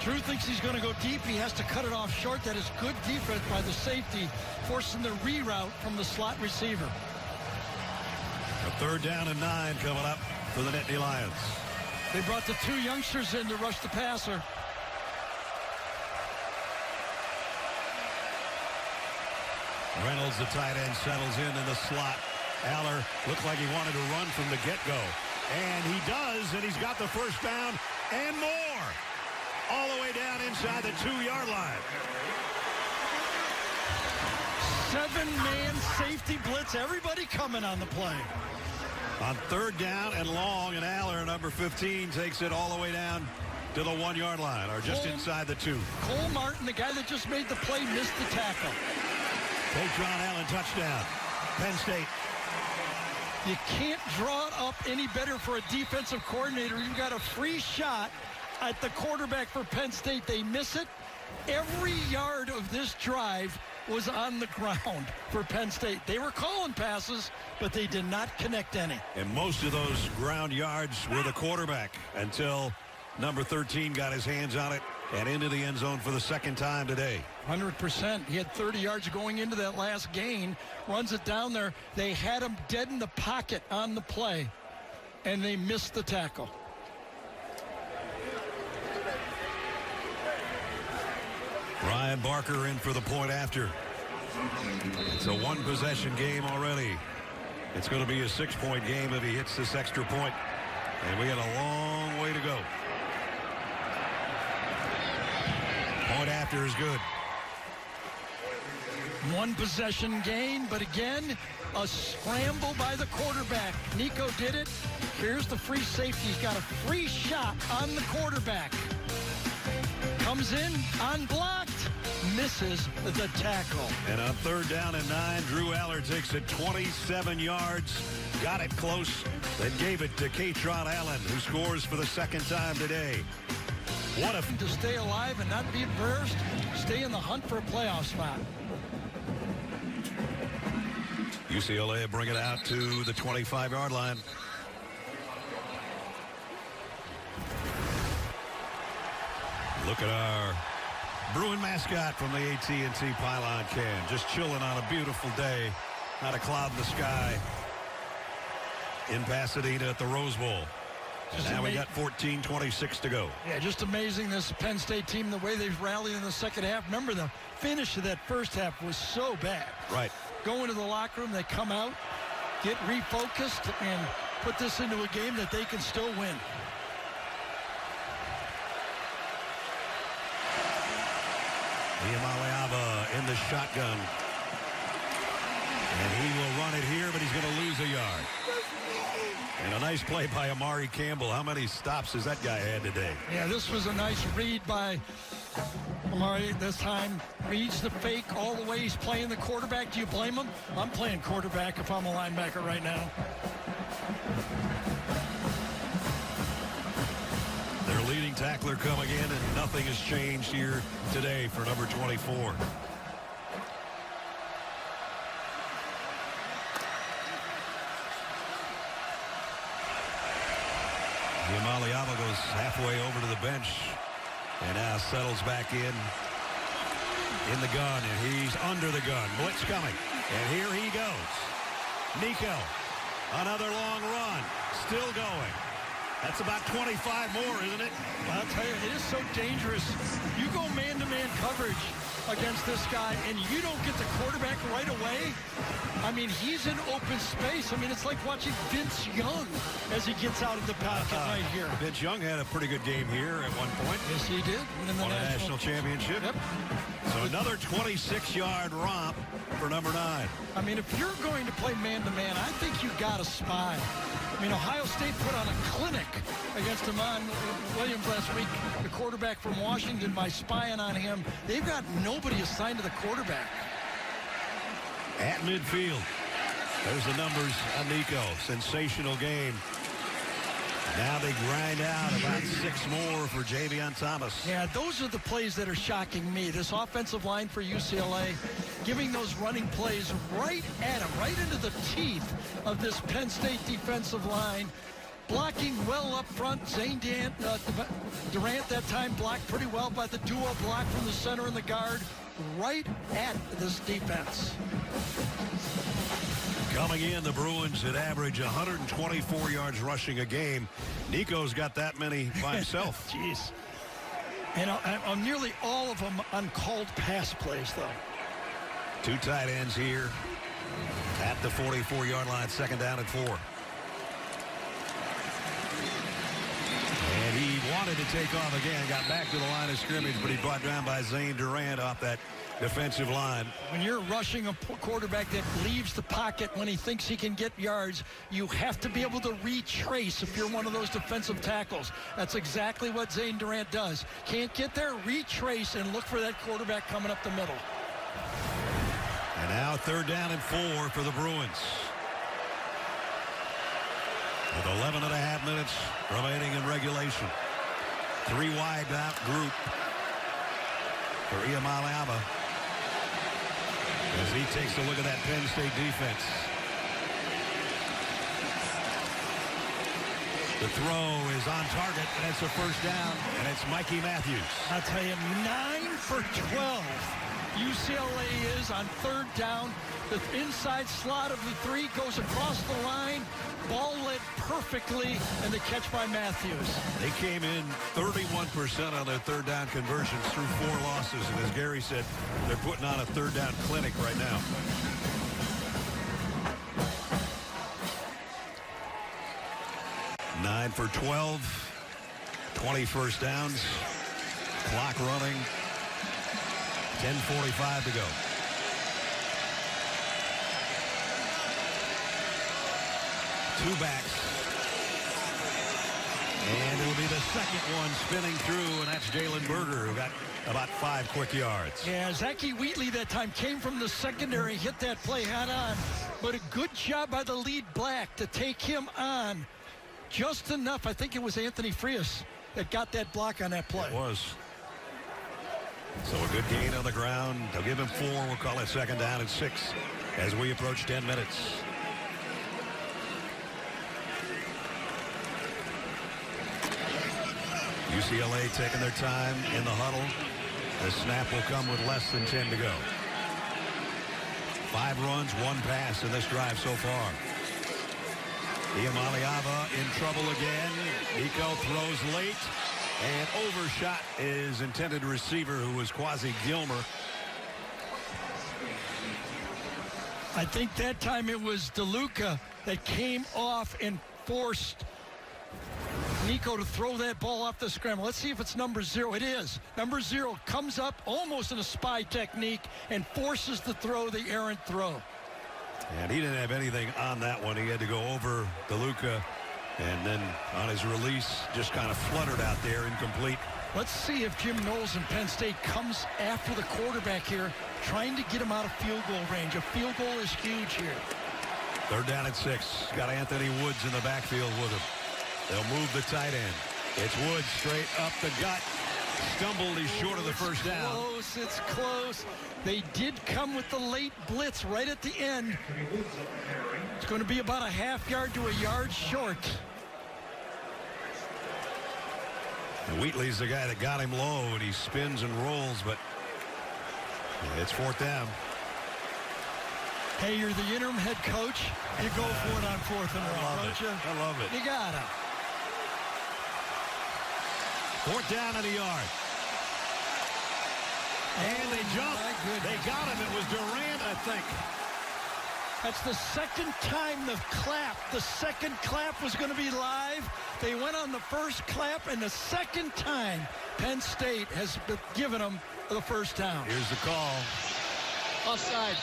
B: Drew thinks he's going to go deep. He has to cut it off short. That is good defense by the safety, forcing the reroute from the slot receiver.
A: A 3rd down and 9 coming up for the Nittany Lions.
B: They brought the 2 youngsters in to rush the passer.
A: Reynolds, the tight end, settles in the slot. Aller looked like he wanted to run from the get-go. And he does, and he's got the first down and more. All the way down inside the 2-yard line.
B: 7-man safety blitz. Everybody coming on the play.
A: On 3rd down and long, and Aller, number 15, takes it all the way down to the 1-yard line, or just inside the 2.
B: Cole Martin, the guy that just made the play, missed the tackle.
A: Katron Allen, touchdown. Penn State.
B: You can't draw it up any better for a defensive coordinator. You've got a free shot at the quarterback for Penn State. They miss it. Every yard of this drive was on the ground for Penn State. They were calling passes, but they did not connect any.
A: And most of those ground yards were the quarterback until number 13 got his hands on it and into the end zone for the 2nd time today.
B: 100%. He had 30 yards going into that last gain. Runs it down there. They had him dead in the pocket on the play, and they missed the tackle.
A: Ryan Barker in for the point after. It's a 1-possession game already. It's going to be a 6-point game if he hits this extra point. And we got a long way to go. Point after is good.
B: 1-possession gain, but again, a scramble by the quarterback. Nico did it. Here's the free safety. He's got a free shot on the quarterback. Comes in, unblocked, misses the tackle.
A: And on 3rd down and 9, Drew Aller takes it 27 yards. Got it close. Then gave it to Katron Allen, who scores for the 2nd time today. What a...
B: To stay alive and not be embarrassed, stay in the hunt for a playoff spot.
A: UCLA bring it out to the 25-yard line. Look at our Bruin mascot from the AT&T Pylon Can. Just chilling on a beautiful day. Not a cloud in the sky. In Pasadena at the Rose Bowl. And now we got 14:26 to go.
B: Yeah, just amazing, this Penn State team, the way they've rallied in the 2nd half. Remember, the finish of that 1st half was so bad.
A: Right.
B: Go into the locker room, they come out, get refocused, and put this into a game that they can still win.
A: Iamaleava in the shotgun. And he will run it here, but he's going to lose a yard. And a nice play by Amari Campbell. How many stops has that guy had today?
B: Yeah, this was a nice read by Amari this time. Reads the fake all the way. He's playing the quarterback. Do you blame him? I'm playing quarterback if I'm a linebacker right now.
A: Their leading tackler coming in, and nothing has changed here today for number 24. Iamaleava goes halfway over to the bench and now settles back in the gun, and he's under the gun. Blitz coming, and here he goes. Nico, another long run, still going. That's about 25 more, isn't it?
B: Well, I'll tell you, it is so dangerous. You go man-to-man coverage against this guy, and you don't get the quarterback right away. I mean, he's in open space. I mean, it's like watching Vince Young as he gets out of the pocket right here.
A: Vince Young had a pretty good game here at one point.
B: Yes, he did. Won the
A: national championship.
B: Yep.
A: So another 26-yard romp for number 9. right.
B: I mean, if you're going to play man-to-man, I think you got to spy. I mean, Ohio State put on a clinic against Amon Williams last week, the quarterback from Washington, by spying on him. They've got nobody assigned to the quarterback.
A: At midfield, there's the numbers on Nico. Sensational game. Now they grind out about 6 more for Javion Thomas.
B: Yeah, those are the plays that are shocking me. This offensive line for UCLA giving those running plays right at him, right into the teeth of this Penn State defensive line. Blocking well up front. Zane Durant that time blocked pretty well by the duo block from the center and the guard. Right at this defense.
A: Coming in, the Bruins had averaged 124 yards rushing a game. Nico's got that many by himself.
B: Jeez. And on nearly all of them uncalled pass plays, though.
A: 2 tight ends here at the 44-yard line, 2nd down and 4. And he wanted to take off again, got back to the line of scrimmage, but he brought down by Zane Durant off that defensive line.
B: When you're rushing a quarterback that leaves the pocket when he thinks he can get yards, you have to be able to retrace if you're one of those defensive tackles. That's exactly what Zane Durant does. Can't get there, retrace, and look for that quarterback coming up the middle.
A: And now 3rd down and 4 for the Bruins. With 11.5 minutes remaining in regulation. 3 wide out group for Iamaleava as he takes a look at that Penn State defense. The throw is on target, and it's a 1st down, and it's Mikey Matthews.
B: I'll tell you, 9 for 12. UCLA is on 3rd down. The inside slot of the 3 goes across the line. Ball led perfectly, and the catch by Matthews.
A: They came in 31% on their 3rd down conversions through 4 losses. And as Gary said, they're putting on a 3rd down clinic right now. Nine for 12, 20 first downs, clock running, 10:45 to go. Two backs. And it'll be the second one spinning through, and that's Jalen Berger, who got about 5 quick yards.
B: Yeah, Zachy Wheatley that time came from the secondary, hit that play head on. But a good job by the lead black to take him on just enough. I think it was Anthony Frias that got that block on that play.
A: It was. So a good gain on the ground. They'll give him 4. We'll call it 2nd down and 6 as we approach 10 minutes. UCLA taking their time in the huddle. The snap will come with less than 10 to go. 5 runs, 1 pass in this drive so far. Iamaleava in trouble again. Nico throws late and overshot his intended receiver, who was Quasi Gilmer.
B: I think that time it was DeLuca that came off and forced Nico to throw that ball off the scramble. Let's see if it's number 0. It is. Number 0 comes up almost in a spy technique and forces the throw, the errant throw.
A: And he didn't have anything on that one. He had to go over DeLuca, and then on his release just kind of fluttered out there, incomplete.
B: Let's see if Jim Knowles in Penn State comes after the quarterback here, trying to get him out of field goal range. A field goal is huge here.
A: 3rd down and 6. Got Anthony Woods in the backfield with him. They'll move the tight end. It's Woods straight up the gut. Stumbled, he's short of the 1st down.
B: It's close. They did come with the late blitz right at the end. It's going to be about a ½ yard to a yard short.
A: And Wheatley's the guy that got him low, and he spins and rolls, but it's 4th down.
B: Hey, you're the interim head coach. You go for it on 4th and 1, don't you?
A: I love it.
B: You gotta.
A: 4th down and a yard. And they jumped. They got him. It was Durant, I think.
B: That's the second time the second clap was going to be live. They went on the first clap, and the second time Penn State has given them the 1st down.
A: Here's the call.
C: Offside.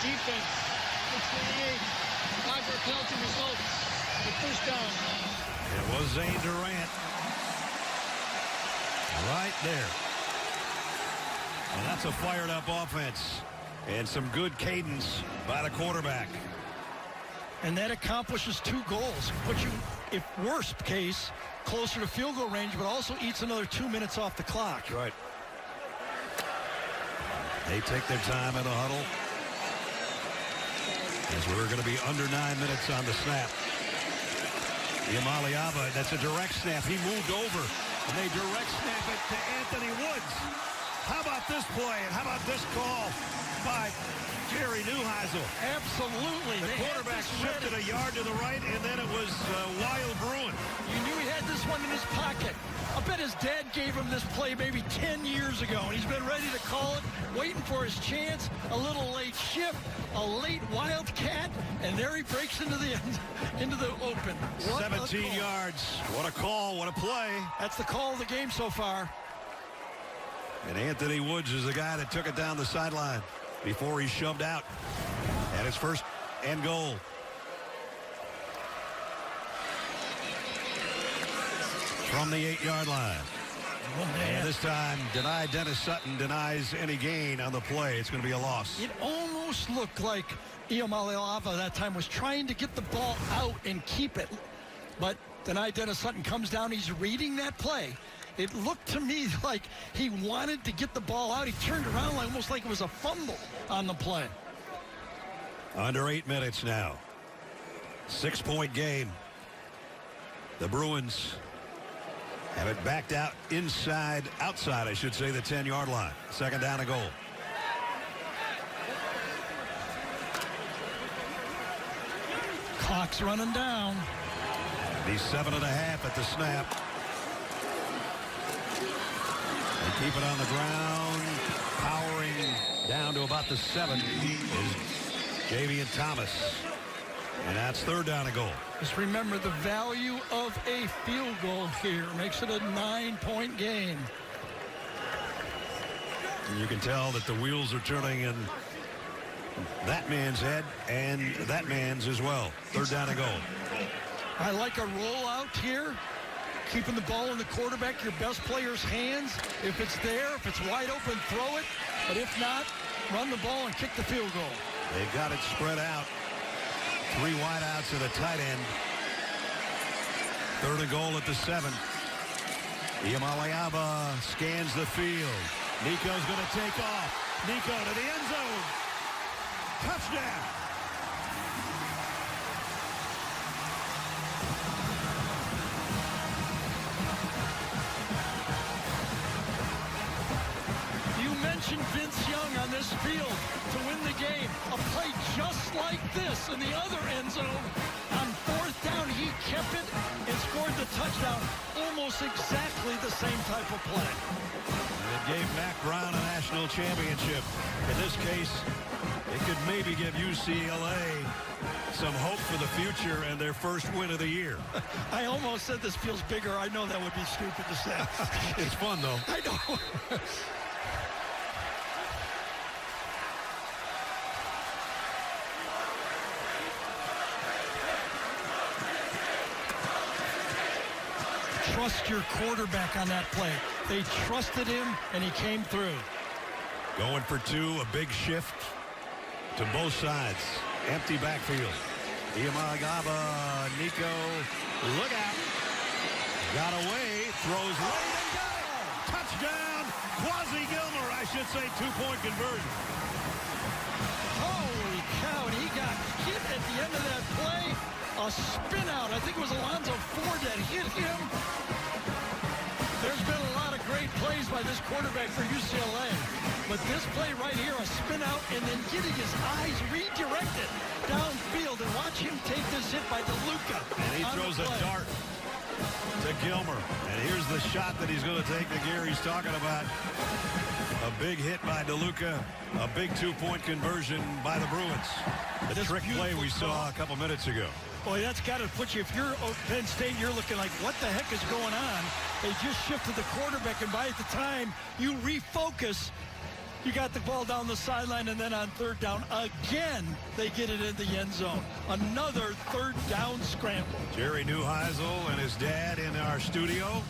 C: defense. 6:28. 5 for a penalty results. The first down.
A: It was Zane Durant. Right there. And that's a fired up offense. And some good cadence by the quarterback.
B: And that accomplishes 2 goals. Puts you, if worst case, closer to field goal range, but also eats another 2 minutes off the clock.
A: Right. They take their time in the huddle. As we're going to be under 9 minutes on the snap. Iamaleava, that's a direct snap. He moved over, and they direct snap it to Anthony Woods. How about this play, and how about this call by Gary Neuheisel?
B: Absolutely.
A: The quarterback shifted a yard to the right, and then it was Wild Bruin.
B: You knew he had this one in his pocket. I bet his dad gave him this play maybe 10 years ago, and he's been ready to call it, waiting for his chance. A little late shift, a late wildcat, and there he breaks into the open. What
A: 17 yards. What a call, what a play.
B: That's the call of the game so far.
A: And Anthony Woods is the guy that took it down the sideline before he shoved out. And it's first and goal. From the 8-yard line. And this time, Dennis Sutton denies any gain on the play. It's going to be a loss.
B: It almost looked like Iamaleava that time was trying to get the ball out and keep it. But Dennis Sutton comes down. He's reading that play. It looked to me like he wanted to get the ball out. He turned around almost like it was a fumble on the play.
A: Under 8 minutes now. 6-point game. The Bruins have it backed out outside, I should say, the 10-yard line. Second down and goal.
B: Clock's running down.
A: He's 7.5 at the snap. They keep it on the ground. Powering down to about the 7 is Javian Thomas. And that's third down and goal.
B: Just remember the value of a field goal here. Makes it a 9-point game.
A: And you can tell that the wheels are turning in that man's head and that man's as well. Third down and goal.
B: I like a rollout here. Keeping the ball in the quarterback, your best player's hands. If it's there, if it's wide open, throw it. But if not, run the ball and kick the field goal.
A: They've got it spread out. 3 wideouts and a tight end. Third and goal at the 7. Iamaleava scans the field. Nico's going to take off. Nico to the end zone. Touchdown.
B: Vince Young on this field to win the game. A play just like this in the other end zone. On 4th down, he kept it and scored the touchdown. Almost exactly the same type of play.
A: And it gave Mac Brown a national championship. In this case, it could maybe give UCLA some hope for the future and their first win of the year.
B: I almost said this feels bigger. I know that would be stupid to say.
A: It's fun, though.
B: I know. Trust your quarterback on that play. They trusted him, and he came through.
A: Going for 2, a big shift to both sides. Empty backfield. Iamaleava, Nico, look out. Got away, throws late and got it. Touchdown, Quasi Gilmer, I should say, 2-point conversion.
B: Holy cow, and he got hit at the end of that play. A spin out. I think it was Alonzo Ford that hit him. There's been a lot of great plays by this quarterback for UCLA. But this play right here, a spin out and then getting his eyes redirected downfield. And watch him take this hit by DeLuca.
A: And he throws a dart to Gilmer. And here's the shot that he's going to take that Gary's talking about. A big hit by DeLuca. A big 2-point conversion by the Bruins. The trick play we saw a couple minutes ago.
B: Boy, that's got to put you, if you're Penn State, you're looking like, what the heck is going on? They just shifted the quarterback, and by the time you refocus, You got the ball down the sideline, and then on third down, again, they get it in the end zone. Another third down scramble.
A: Jerry Neuheisel and his dad in our studio.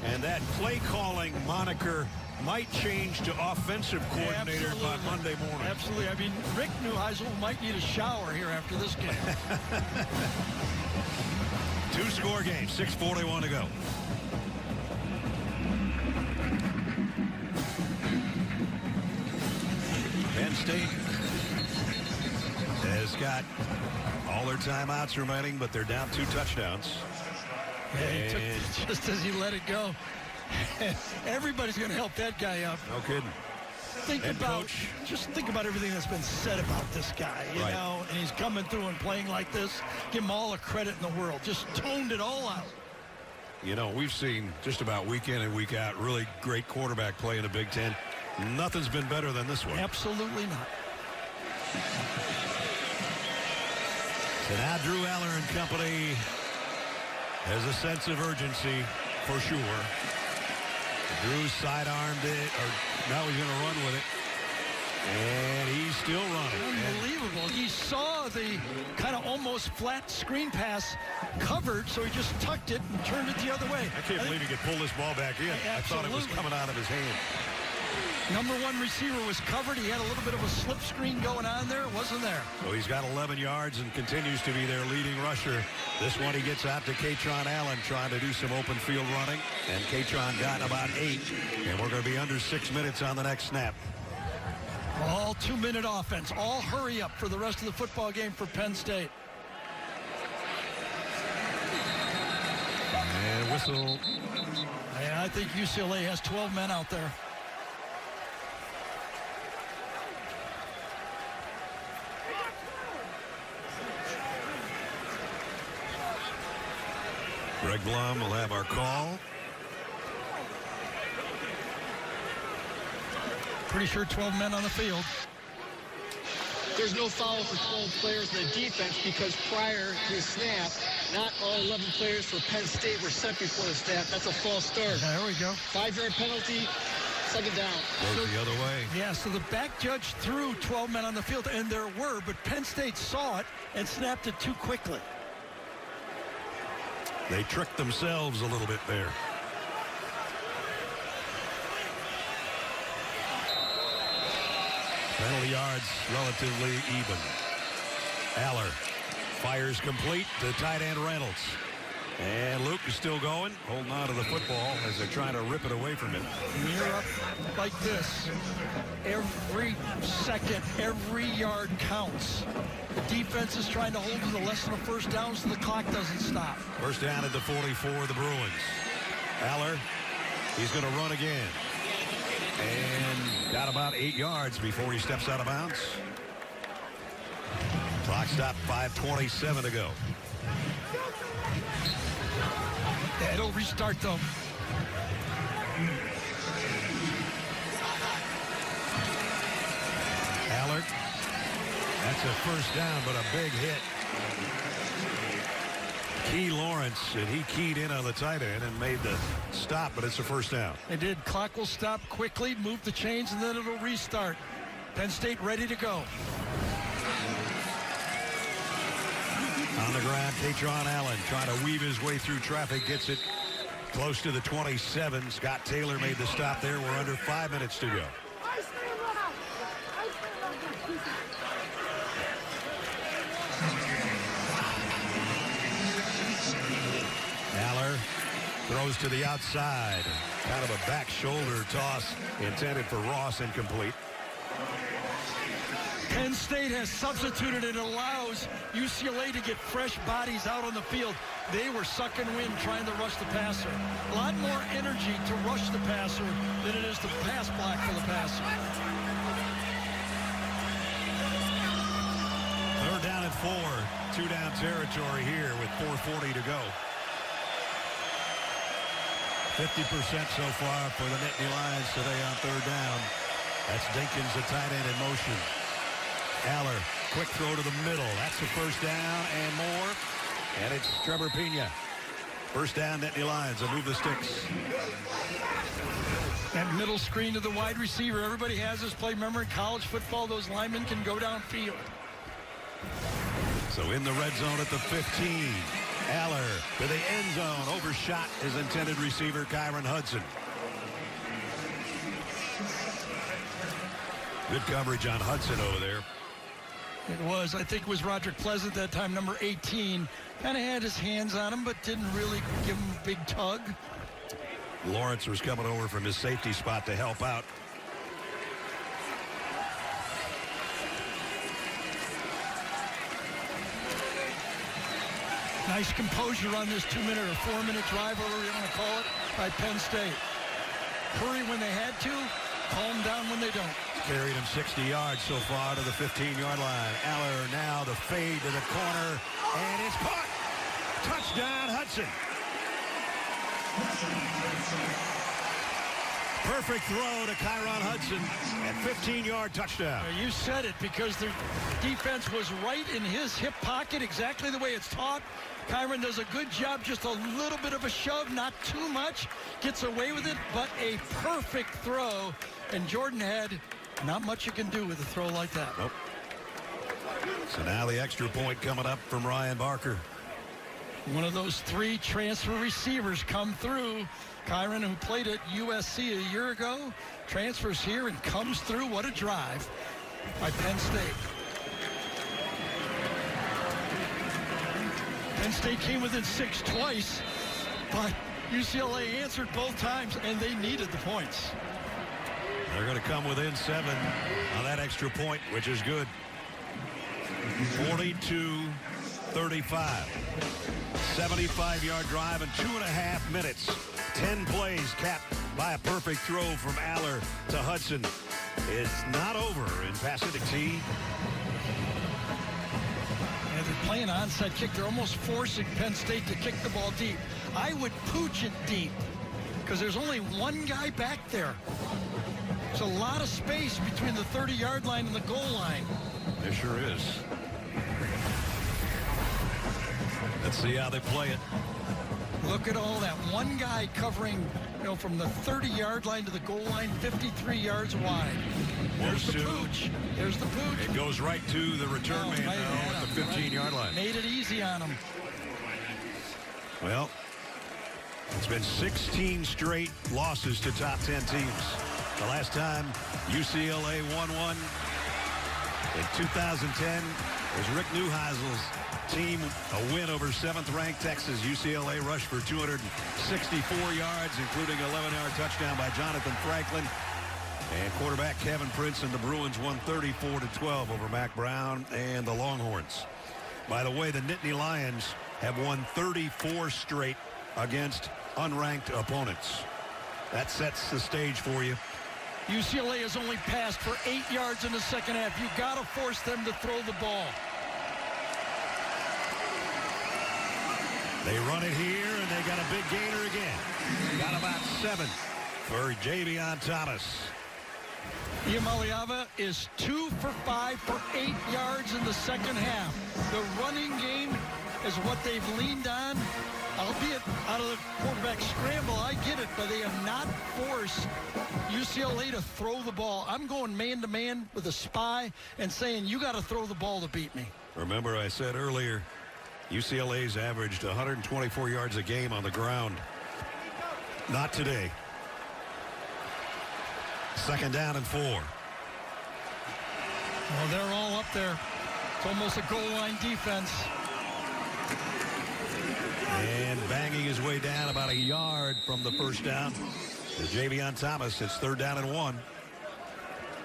A: And that play calling moniker might change to offensive coordinator by Monday morning.
B: Absolutely. I mean, Rick Neuheisel might need a shower here after this game.
A: 2-score game, 6:41 to go. Penn State has got all their timeouts remaining, but they're down 2 touchdowns.
B: Hey, just as he let it go. Everybody's going to help that guy up.
A: No kidding.
B: Just think about everything that's been said about this guy, you know, and he's coming through and playing like this. Give him all the credit in the world. Just toned it all out.
A: You know, we've seen just about week in and week out really great quarterback play in the Big Ten. Nothing's been better than this one.
B: Absolutely not.
A: So now Drew Aller and company has a sense of urgency for sure. Drew sidearmed it, or now he's going to run with it. And he's still running.
B: Unbelievable. He saw the kind of almost flat screen pass covered, so he just tucked it and turned it the other way.
A: I can't believe he could pull this ball back in.
B: Absolutely.
A: I thought it was coming out of his hand.
B: Number 1 receiver was covered. He had a little bit of a slip screen going on there. It wasn't there.
A: So he's got 11 yards and continues to be their leading rusher. This one he gets out to Katron Allen trying to do some open field running. And Katron got about 8. And we're going to be under 6 minutes on the next snap.
B: All 2-minute offense. All hurry up for the rest of the football game for Penn State.
A: And whistle.
B: Yeah, I think UCLA has 12 men out there.
A: Greg Blum will have our call.
B: Pretty sure 12 men on the field.
C: There's no foul for 12 players in the defense because prior to the snap, not all 11 players for Penn State were set before the snap. That's a false start.
B: There we go.
C: 5-yard penalty, second down.
A: Goes the other way.
B: Yeah, so the back judge threw 12 men on the field, and there were, but Penn State saw it and snapped it too quickly.
A: They tricked themselves a little bit there. Penalty yards relatively even. Aller fires complete to tight end Reynolds. And Luke is still going, holding on to the football as they're trying to rip it away from him.
B: You're up like this. Every second, every yard counts. The defense is trying to hold to the less than a first down so the clock doesn't stop.
A: First down at the 44 of the Bruins. Aller, he's going to run again. And got about 8 yards before he steps out of bounds. Clock stopped, 5:27 to go.
B: Yeah, it'll restart though.
A: Aller, that's a first down, but a big hit. Key Lawrence, and he keyed in on the tight end and made the stop, but it's a first down.
B: It did. Clock will stop quickly, move the chains, and then it'll restart. Penn State ready to go.
A: On the ground, Katron Allen trying to weave his way through traffic, gets it close to the 27. Scott Taylor made the stop there. We're under 5 minutes to go. Aller throws to the outside. Kind of a back shoulder toss intended for Ross, incomplete.
B: Penn State has substituted. It allows UCLA to get fresh bodies out on the field. They were sucking wind trying to rush the passer. A lot more energy to rush the passer than it is to pass block for the passer.
A: Third down at 4. 2-down territory here with 4:40 to go. 50% so far for the Nittany Lions today on third down. That's Dinkins, the tight end, in motion. Aller, quick throw to the middle. That's the first down and more. And it's Trevor Pena. First down, Nittany Lions. They'll move the sticks.
B: That middle screen to the wide receiver. Everybody has this play. Remember, in college football, those linemen can go downfield.
A: So in the red zone at the 15. Aller to the end zone. Overshot his intended receiver, Kyron Hudson. Good coverage on Hudson over there.
B: It was. I think it was Roderick Pleasant that time, number 18. Kind of had his hands on him, but didn't really give him a big tug.
A: Lawrence was coming over from his safety spot to help out.
B: Nice composure on this 2-minute or 4-minute drive, whatever you want to call it, by Penn State. Hurry when they had to, calm down when they don't.
A: Carried him 60 yards so far to the 15-yard line. Aller now the fade to the corner, and it's caught. Touchdown, Hudson. Perfect throw to Kyron Hudson at 15-yard touchdown.
B: You said it, because the defense was right in his hip pocket, exactly the way it's taught. Kyron does a good job, just a little bit of a shove, not too much. Gets away with it, but a perfect throw. And Jordan had not much you can do with a throw like that.
A: Nope. So now the extra point coming up from Ryan Barker.
B: One of those 3 transfer receivers come through. Kyron, who played at USC a year ago, transfers here and comes through. What a drive by Penn State. Penn State came within 6 twice, but UCLA answered both times, and they needed the points.
A: They're going to come within 7 on that extra point, which is good. 42-35. 75-yard drive in 2.5 minutes. 10 plays capped by a perfect throw from Aller to Hudson. It's not over in Pacific T.
B: And they're playing onside kick. They're almost forcing Penn State to kick the ball deep. I would pooch it deep, because there's only one guy back there. There's a lot of space between the 30-yard line and the goal line.
A: There sure is. Let's see how they play it.
B: Look at all that. One guy covering, from the 30-yard line to the goal line, 53 yards wide. There's the pooch. There's the pooch.
A: It goes right to the return man now at the 15-yard line.
B: Made it easy on him.
A: Well, it's been 16 straight losses to top 10 teams. The last time UCLA won one in 2010 was Rick Neuheisel's team, a win over 7th-ranked Texas. UCLA rushed for 264 yards, including an 11-yard touchdown by Jonathan Franklin. And quarterback Kevin Prince and the Bruins won 34-12 over Mac Brown and the Longhorns. By the way, the Nittany Lions have won 34 straight against unranked opponents. That sets the stage for you.
B: UCLA has only passed for 8 yards in the second half. You've got to force them to throw the ball.
A: They run it here, and they got a big gainer again. Got about 7 for Javion Thomas.
B: Iamaleava is 2 for 5 for 8 yards in the second half. The running game is what they've leaned on. Albeit out of the quarterback scramble, I get it, but they have not forced UCLA to throw the ball. I'm going man-to-man with a spy and saying, you got to throw the ball to beat me.
A: Remember, I said earlier, UCLA's averaged 124 yards a game on the ground. Not today. 2nd down and 4.
B: Well, they're all up there. It's almost a goal line defense.
A: And banging his way down about a yard from the first down. To Javion Thomas, it's 3rd down and 1.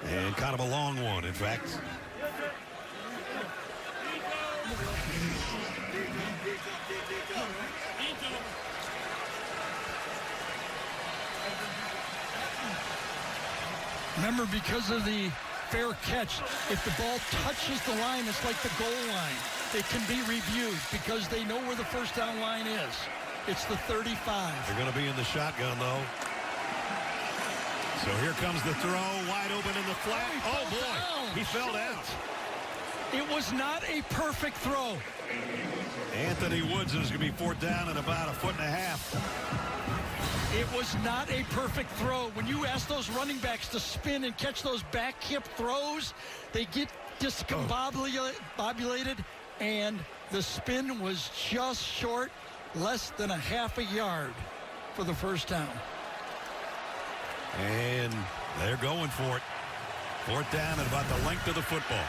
A: And kind of a long one, in fact.
B: Remember, because of the fair catch, if the ball touches the line, it's like the goal line. It can be reviewed because they know where the first down line is. It's the 35.
A: They're going to be in the shotgun, though. So here comes the throw, wide open in the flat. Oh, boy, he fell down.
B: It was not a perfect throw.
A: Anthony Woods is going to be 4th down and about 1.5 feet.
B: It was not a perfect throw. When you ask those running backs to spin and catch those back hip throws, they get discombobulated, and the spin was just short, less than a half a yard for the first down.
A: And they're going for it. Fourth down at about the length of the football.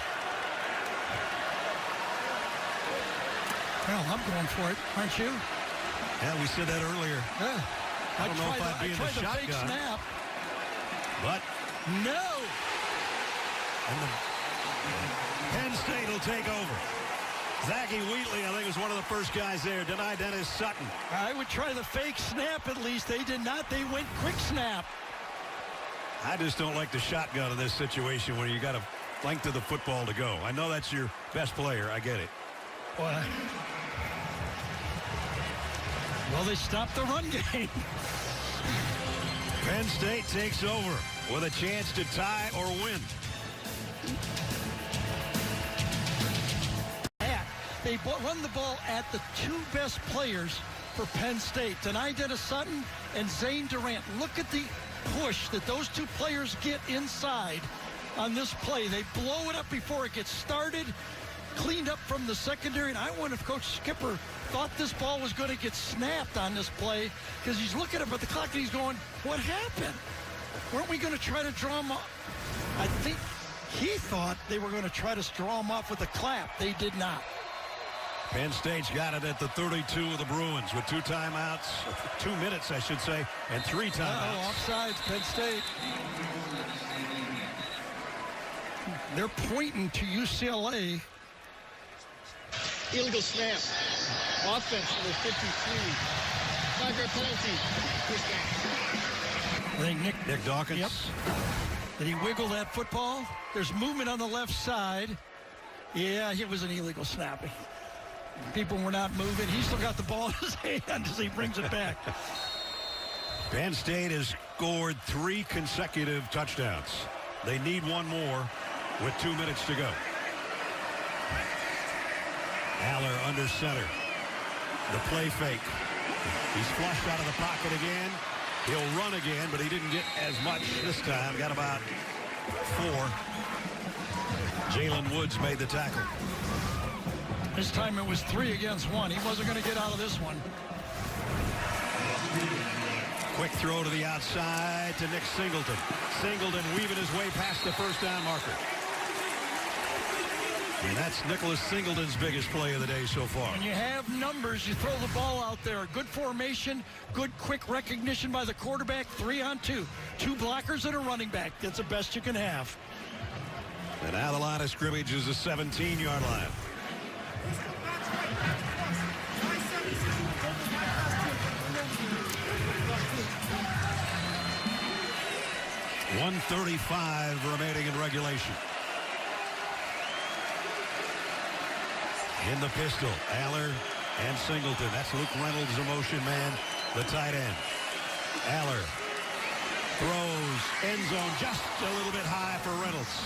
B: Well, I'm going for it, aren't you?
A: Yeah, we said that earlier.
B: Yeah.
A: I don't know if I'd be in the shotgun.
B: Fake snap.
A: But
B: no.
A: And the Penn State will take over. Zachy Wheatley, I think, was one of the first guys there. Denied Dennis Sutton.
B: I would try the fake snap at least. They did not. They went quick snap.
A: I just don't like the shotgun in this situation where you got a length of the football to go. I know that's your best player. I get it.
B: Well, they stopped the run game.
A: Penn State takes over with a chance to tie or win.
B: They run the ball at the two best players for Penn State, Deni Dennis Sutton and Zane Durant. Look at the push that those two players get inside on this play. They blow it up before it gets started, cleaned up from the secondary, and I wonder if Coach Skipper thought this ball was going to get snapped on this play, because he's looking up at the clock and he's going, what happened? Weren't we going to try to draw him off? I think he thought they were going to try to draw him off with a clap. They did not.
A: Penn State's got it at the 32 of the Bruins with 2 timeouts, 2 minutes, I should say, and 3 timeouts.
B: Offsides, Penn State. They're pointing to UCLA.
C: Illegal snap. Offense for the 53. 5-yard penalty. First down.
B: I think
A: Nick Dawkins.
B: Yep. Did he wiggle that football? There's movement on the left side. Yeah, it was an illegal snapping. People were not moving. He still got the ball in his hand as he brings it back.
A: Penn State has scored 3 consecutive touchdowns. They need one more with 2 minutes to go. Aller under center. The play fake. He's flushed out of the pocket again. He'll run again, but he didn't get as much this time. Got about 4. Jalen Woods made the tackle.
B: This time it was 3 against 1. He wasn't going to get out of this one.
A: Quick throw to the outside to Nick Singleton. Singleton weaving his way past the first down marker. And that's Nicholas Singleton's biggest play of the day so far.
B: When you have numbers, you throw the ball out there. Good formation, good quick recognition by the quarterback. 3-on-2. 2 blockers and a running back. That's the best you can have.
A: And now the line of scrimmage is a 17-yard line. .135 remaining in regulation. In the pistol, Aller and Singleton. That's Luke Reynolds, the motion man, the tight end. Aller throws end zone just a little bit high for Reynolds.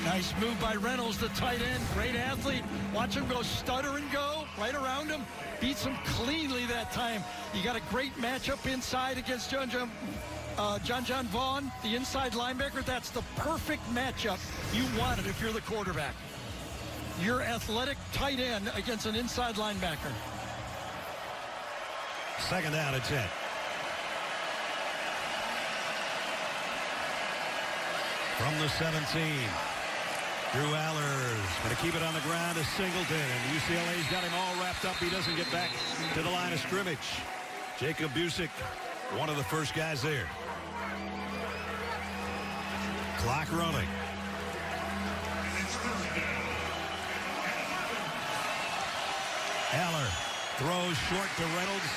B: Nice move by Reynolds, the tight end. Great athlete. Watch him go stutter and go right around him. Beats him cleanly that time. You got a great matchup inside against John Vaughn, the inside linebacker. That's the perfect matchup you wanted if you're the quarterback. Your athletic tight end against an inside linebacker.
A: Second down at 10. From the 17. Drew Aller's going to keep it on the ground to Singleton. And UCLA's got him all wrapped up. He doesn't get back to the line of scrimmage. Jacob Busick, one of the first guys there. Clock running. Aller throws short to Reynolds.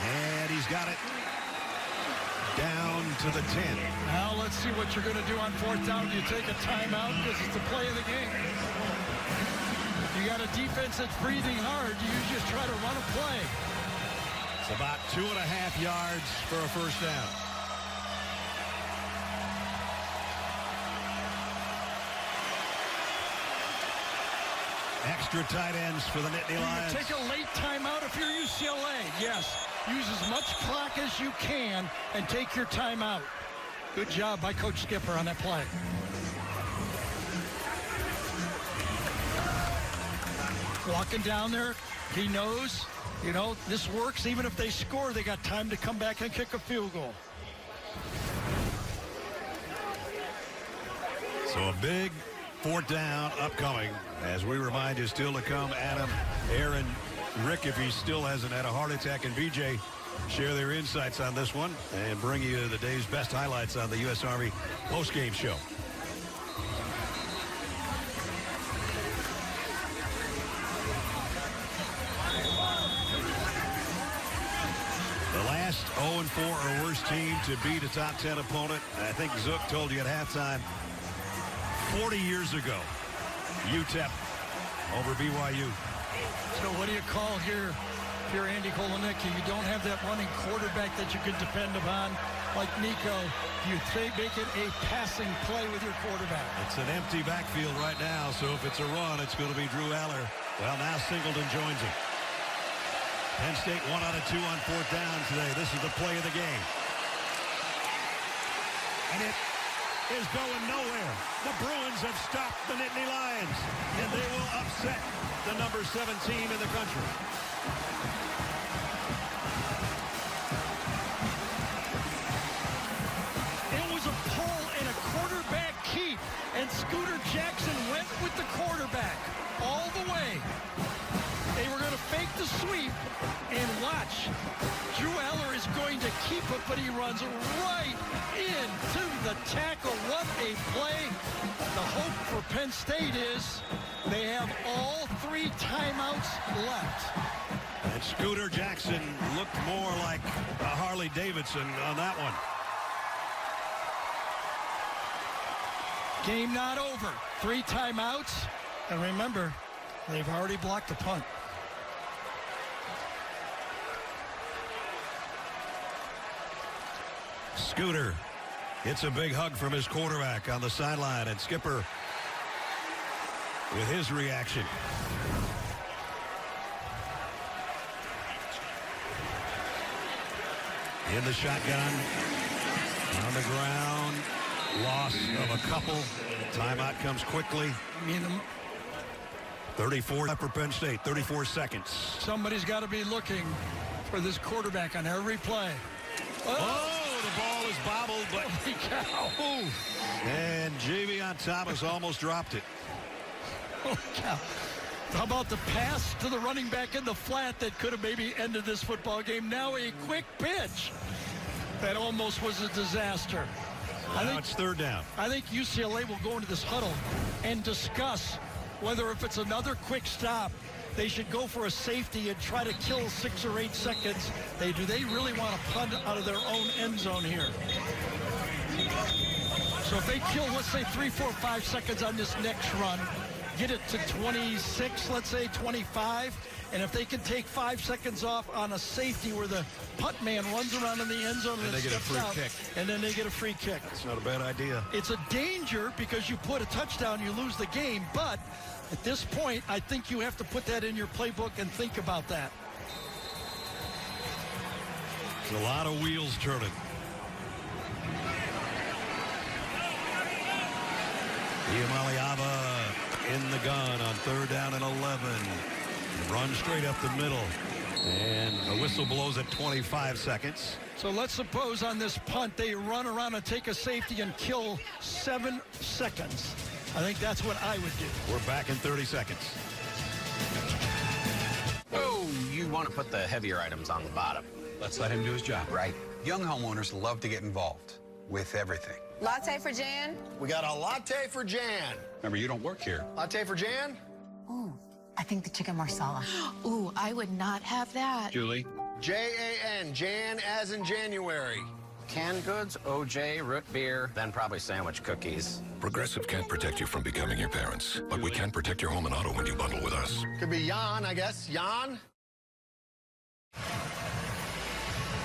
A: And he's got it down to the 10.
B: Now let's see what you're going to do on 4th down. You take a timeout because it's the play of the game. You got a defense that's breathing hard. You just try to run a play.
A: It's about 2.5 yards for a first down. Extra tight ends for the Nittany Lions.
B: Take a late timeout if you're UCLA. Yes, use as much clock as you can and take your timeout. Good job by Coach Skipper on that play. Walking down there, he knows, you know, this works. Even if they score, they got time to come back and kick a field goal.
A: So a big fourth down upcoming. As we remind you, still to come, Adam, Aaron, Rick, if he still hasn't had a heart attack, and BJ share their insights on this one and bring you the day's best highlights on the U.S. Army postgame show. The last 0-4 or worse team to beat a top 10 opponent, I think Zook told you at halftime, 40 years ago, UTEP over BYU.
B: So what do you call here? If you're Andy Kolenicki, you don't have that running quarterback that you can depend upon like Nico. You make it a passing play with your quarterback.
A: It's an empty backfield right now, so if it's a run, it's going to be Drew Aller. Well, now Singleton joins him. Penn State 1 out of 2 on fourth down today. This is the play of the game. And it is going nowhere. The Bruins have stopped the Nittany Lions, and they will upset the number 7 team in the country.
B: It was a pull and a quarterback keep, and Scooter Jackson went with the quarterback all the way. They were going to fake the sweep, and watch. Drew Eller is going to keep it, but he runs right into the tackle. What a play. The hope for Penn State is they have all 3 timeouts left.
A: And Scooter Jackson looked more like a Harley Davidson on that one.
B: Game not over. 3 timeouts. And remember, they've already blocked the punt.
A: Scooter gets a big hug from his quarterback on the sideline, and Skipper with his reaction. In the shotgun, on the ground, loss of a couple. Timeout comes quickly.
B: I mean,
A: 34 for Penn State, 34 seconds.
B: somebody's got to be looking for this quarterback on every play.
A: Oh, the ball is bobbled, but
B: Holy cow.
A: and Javion Thomas almost dropped it.
B: Holy cow. How about the pass to the running back in the flat that could have maybe ended this football game? Now a quick pitch that almost was a disaster.
A: Now it's third down.
B: I think UCLA will go into this huddle and discuss whether if it's another quick stop, they should go for a safety and try to kill 6 or 8 seconds. Do they really want to punt out of their own end zone here? So if they kill, let's say, 3, 4, 5 seconds on this next run, get it to 26, let's say 25, and if they can take 5 seconds off on a safety where the punt man runs around in the end zone and
A: they get a
B: steps
A: free
B: out,
A: kick.
B: and then they get a free kick.
A: It's not a bad idea.
B: It's a danger because you put a touchdown, you lose the game, but at this point, I think you have to put that in your playbook and think about that.
A: It's a lot of wheels turning. Iamaleava in the gun on third down and 11. Run straight up the middle. And a whistle blows at 25 seconds.
B: So let's suppose on this punt they run around and take a safety and kill 7 seconds. I think that's what I would do.
A: We're back in 30 seconds.
H: Oh, you want to put the heavier items on the bottom.
I: Let's let him do his job. Right. Young homeowners love to get involved with everything.
J: Latte for Jan?
K: We got a latte for Jan.
I: Remember, you don't work here.
K: Latte for Jan?
J: Ooh, I think the chicken marsala. Ooh, I would not have that.
I: Julie?
K: Jan, Jan as in January.
H: Canned goods, OJ, root beer, then probably sandwich cookies.
L: Progressive can't protect you from becoming your parents, but we can protect your home and auto when you bundle with us.
K: Could be Jan, I guess. Jan?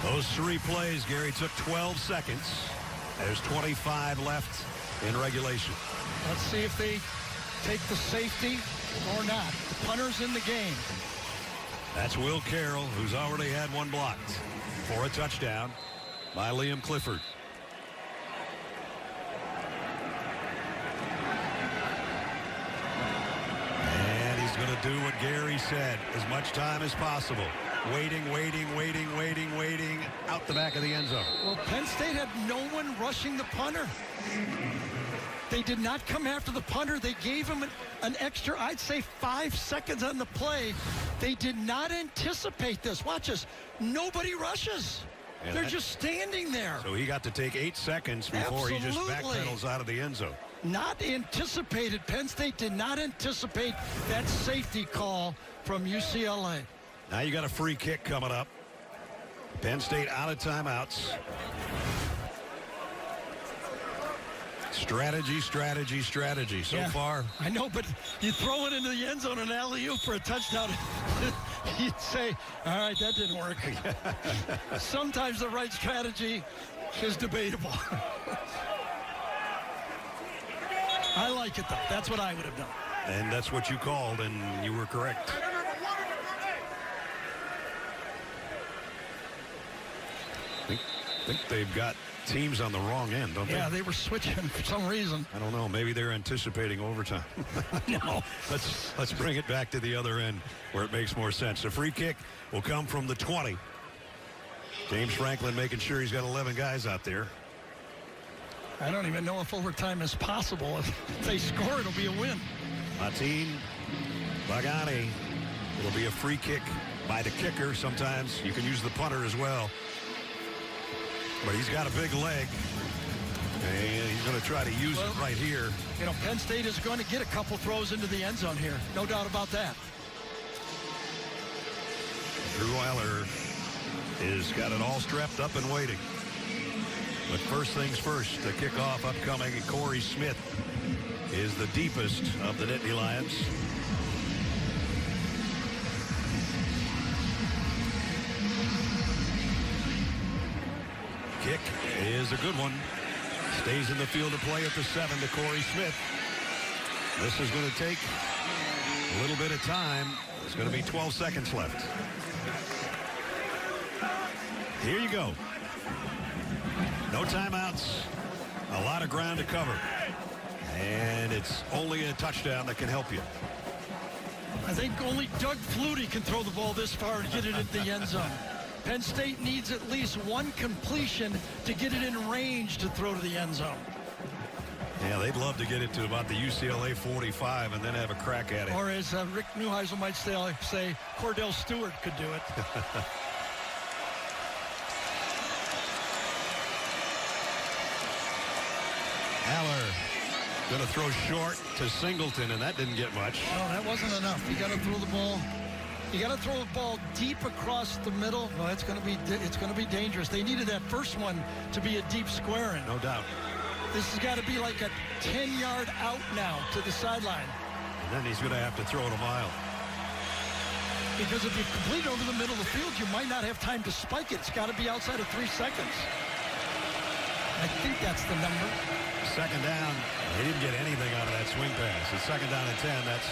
A: Those 3 plays, Gary, took 12 seconds. There's 25 left in regulation.
B: Let's see if they take the safety or not. The punter's in the game.
A: That's Will Carroll, who's already had one blocked for a touchdown by Liam Clifford. And he's going to do what Gary said, as much time as possible. Waiting, out the back of the end zone.
B: Well, Penn State had no one rushing the punter. They did not come after the punter. They gave him an extra, I'd say, 5 seconds on the play. They did not anticipate this. Watch this. Nobody rushes.
A: Yeah,
B: they're just standing there.
A: So he got to take 8 seconds before he just backpedals out of the end zone.
B: Not anticipated. Penn State did not anticipate that safety call from UCLA.
A: Now you got a free kick coming up. Penn State out of timeouts. Strategy. So far.
B: I know, but you throw it into the end zone and alley-oop for a touchdown. You'd say, all right, that didn't work. Sometimes the right strategy is debatable. I like it, though. That's what I would have done.
A: And that's what you called, and you were correct. I think they've got teams on the wrong end, don't they?
B: Yeah, they were switching for some reason.
A: I don't know. Maybe they're anticipating overtime.
B: No.
A: Let's bring it back to the other end where it makes more sense. The free kick will come from the 20. James Franklin making sure he's got 11 guys out there.
B: I don't even know if overtime is possible. If they score, it'll be a win.
A: Martin Bagani. It'll be a free kick by the kicker. Sometimes you can use the punter as well. But he's got a big leg, and he's going to try to use it right here.
B: You know, Penn State is going to get a couple throws into the end zone here. No doubt about that.
A: Drew Aller has got it all strapped up and waiting. But first things first, the kickoff upcoming. Corey Smith is the deepest of the Nittany Lions. Kick is a good one. Stays in the field of play at the 7 to Corey Smith. This is going to take a little bit of time. There's going to be 12 seconds left. Here you go. No timeouts. A lot of ground to cover. And it's only a touchdown that can help you.
B: I think only Doug Flutie can throw the ball this far and get it into the end zone. Penn State needs at least one completion to get it in range to throw to the end zone.
A: Yeah, they'd love to get it to about the UCLA 45 and then have a crack at it.
B: Or as Rick Neuheisel might say, Cordell Stewart could do it.
A: Aller going to throw short to Singleton, and that didn't get much.
B: No, that wasn't enough. You got to throw the ball. You got to throw the ball deep across the middle. Well, it's going to be dangerous. They needed that first one to be a deep square in.
A: No doubt.
B: This has got to be like a 10-yard out now to the sideline.
A: And then he's going to have to throw it a mile.
B: Because if you complete it over the middle of the field, you might not have time to spike it. It's got to be outside of 3 seconds. I think that's the number.
A: Second down. They didn't get anything out of that swing pass. It's second down and 10. That's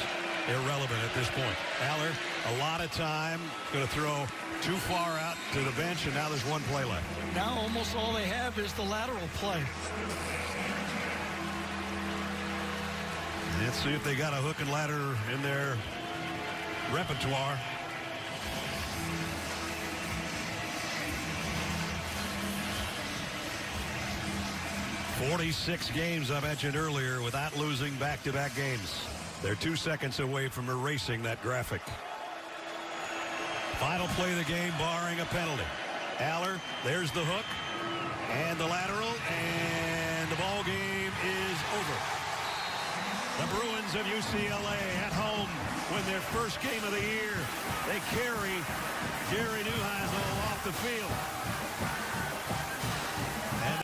A: irrelevant at this point. Aller, a lot of time. Going to throw too far out to the bench, and now there's one play left.
B: Now almost all they have is the lateral play.
A: Let's see if they got a hook and ladder in their repertoire. "46 games I mentioned earlier without losing back-to-back games. They're 2 seconds away from erasing that graphic. Final play of the game, barring a penalty. Aller, there's the hook and the lateral, and the ball game is over. The Bruins of UCLA at home win their first game of the year. They carry Gary Neuheisel off the field.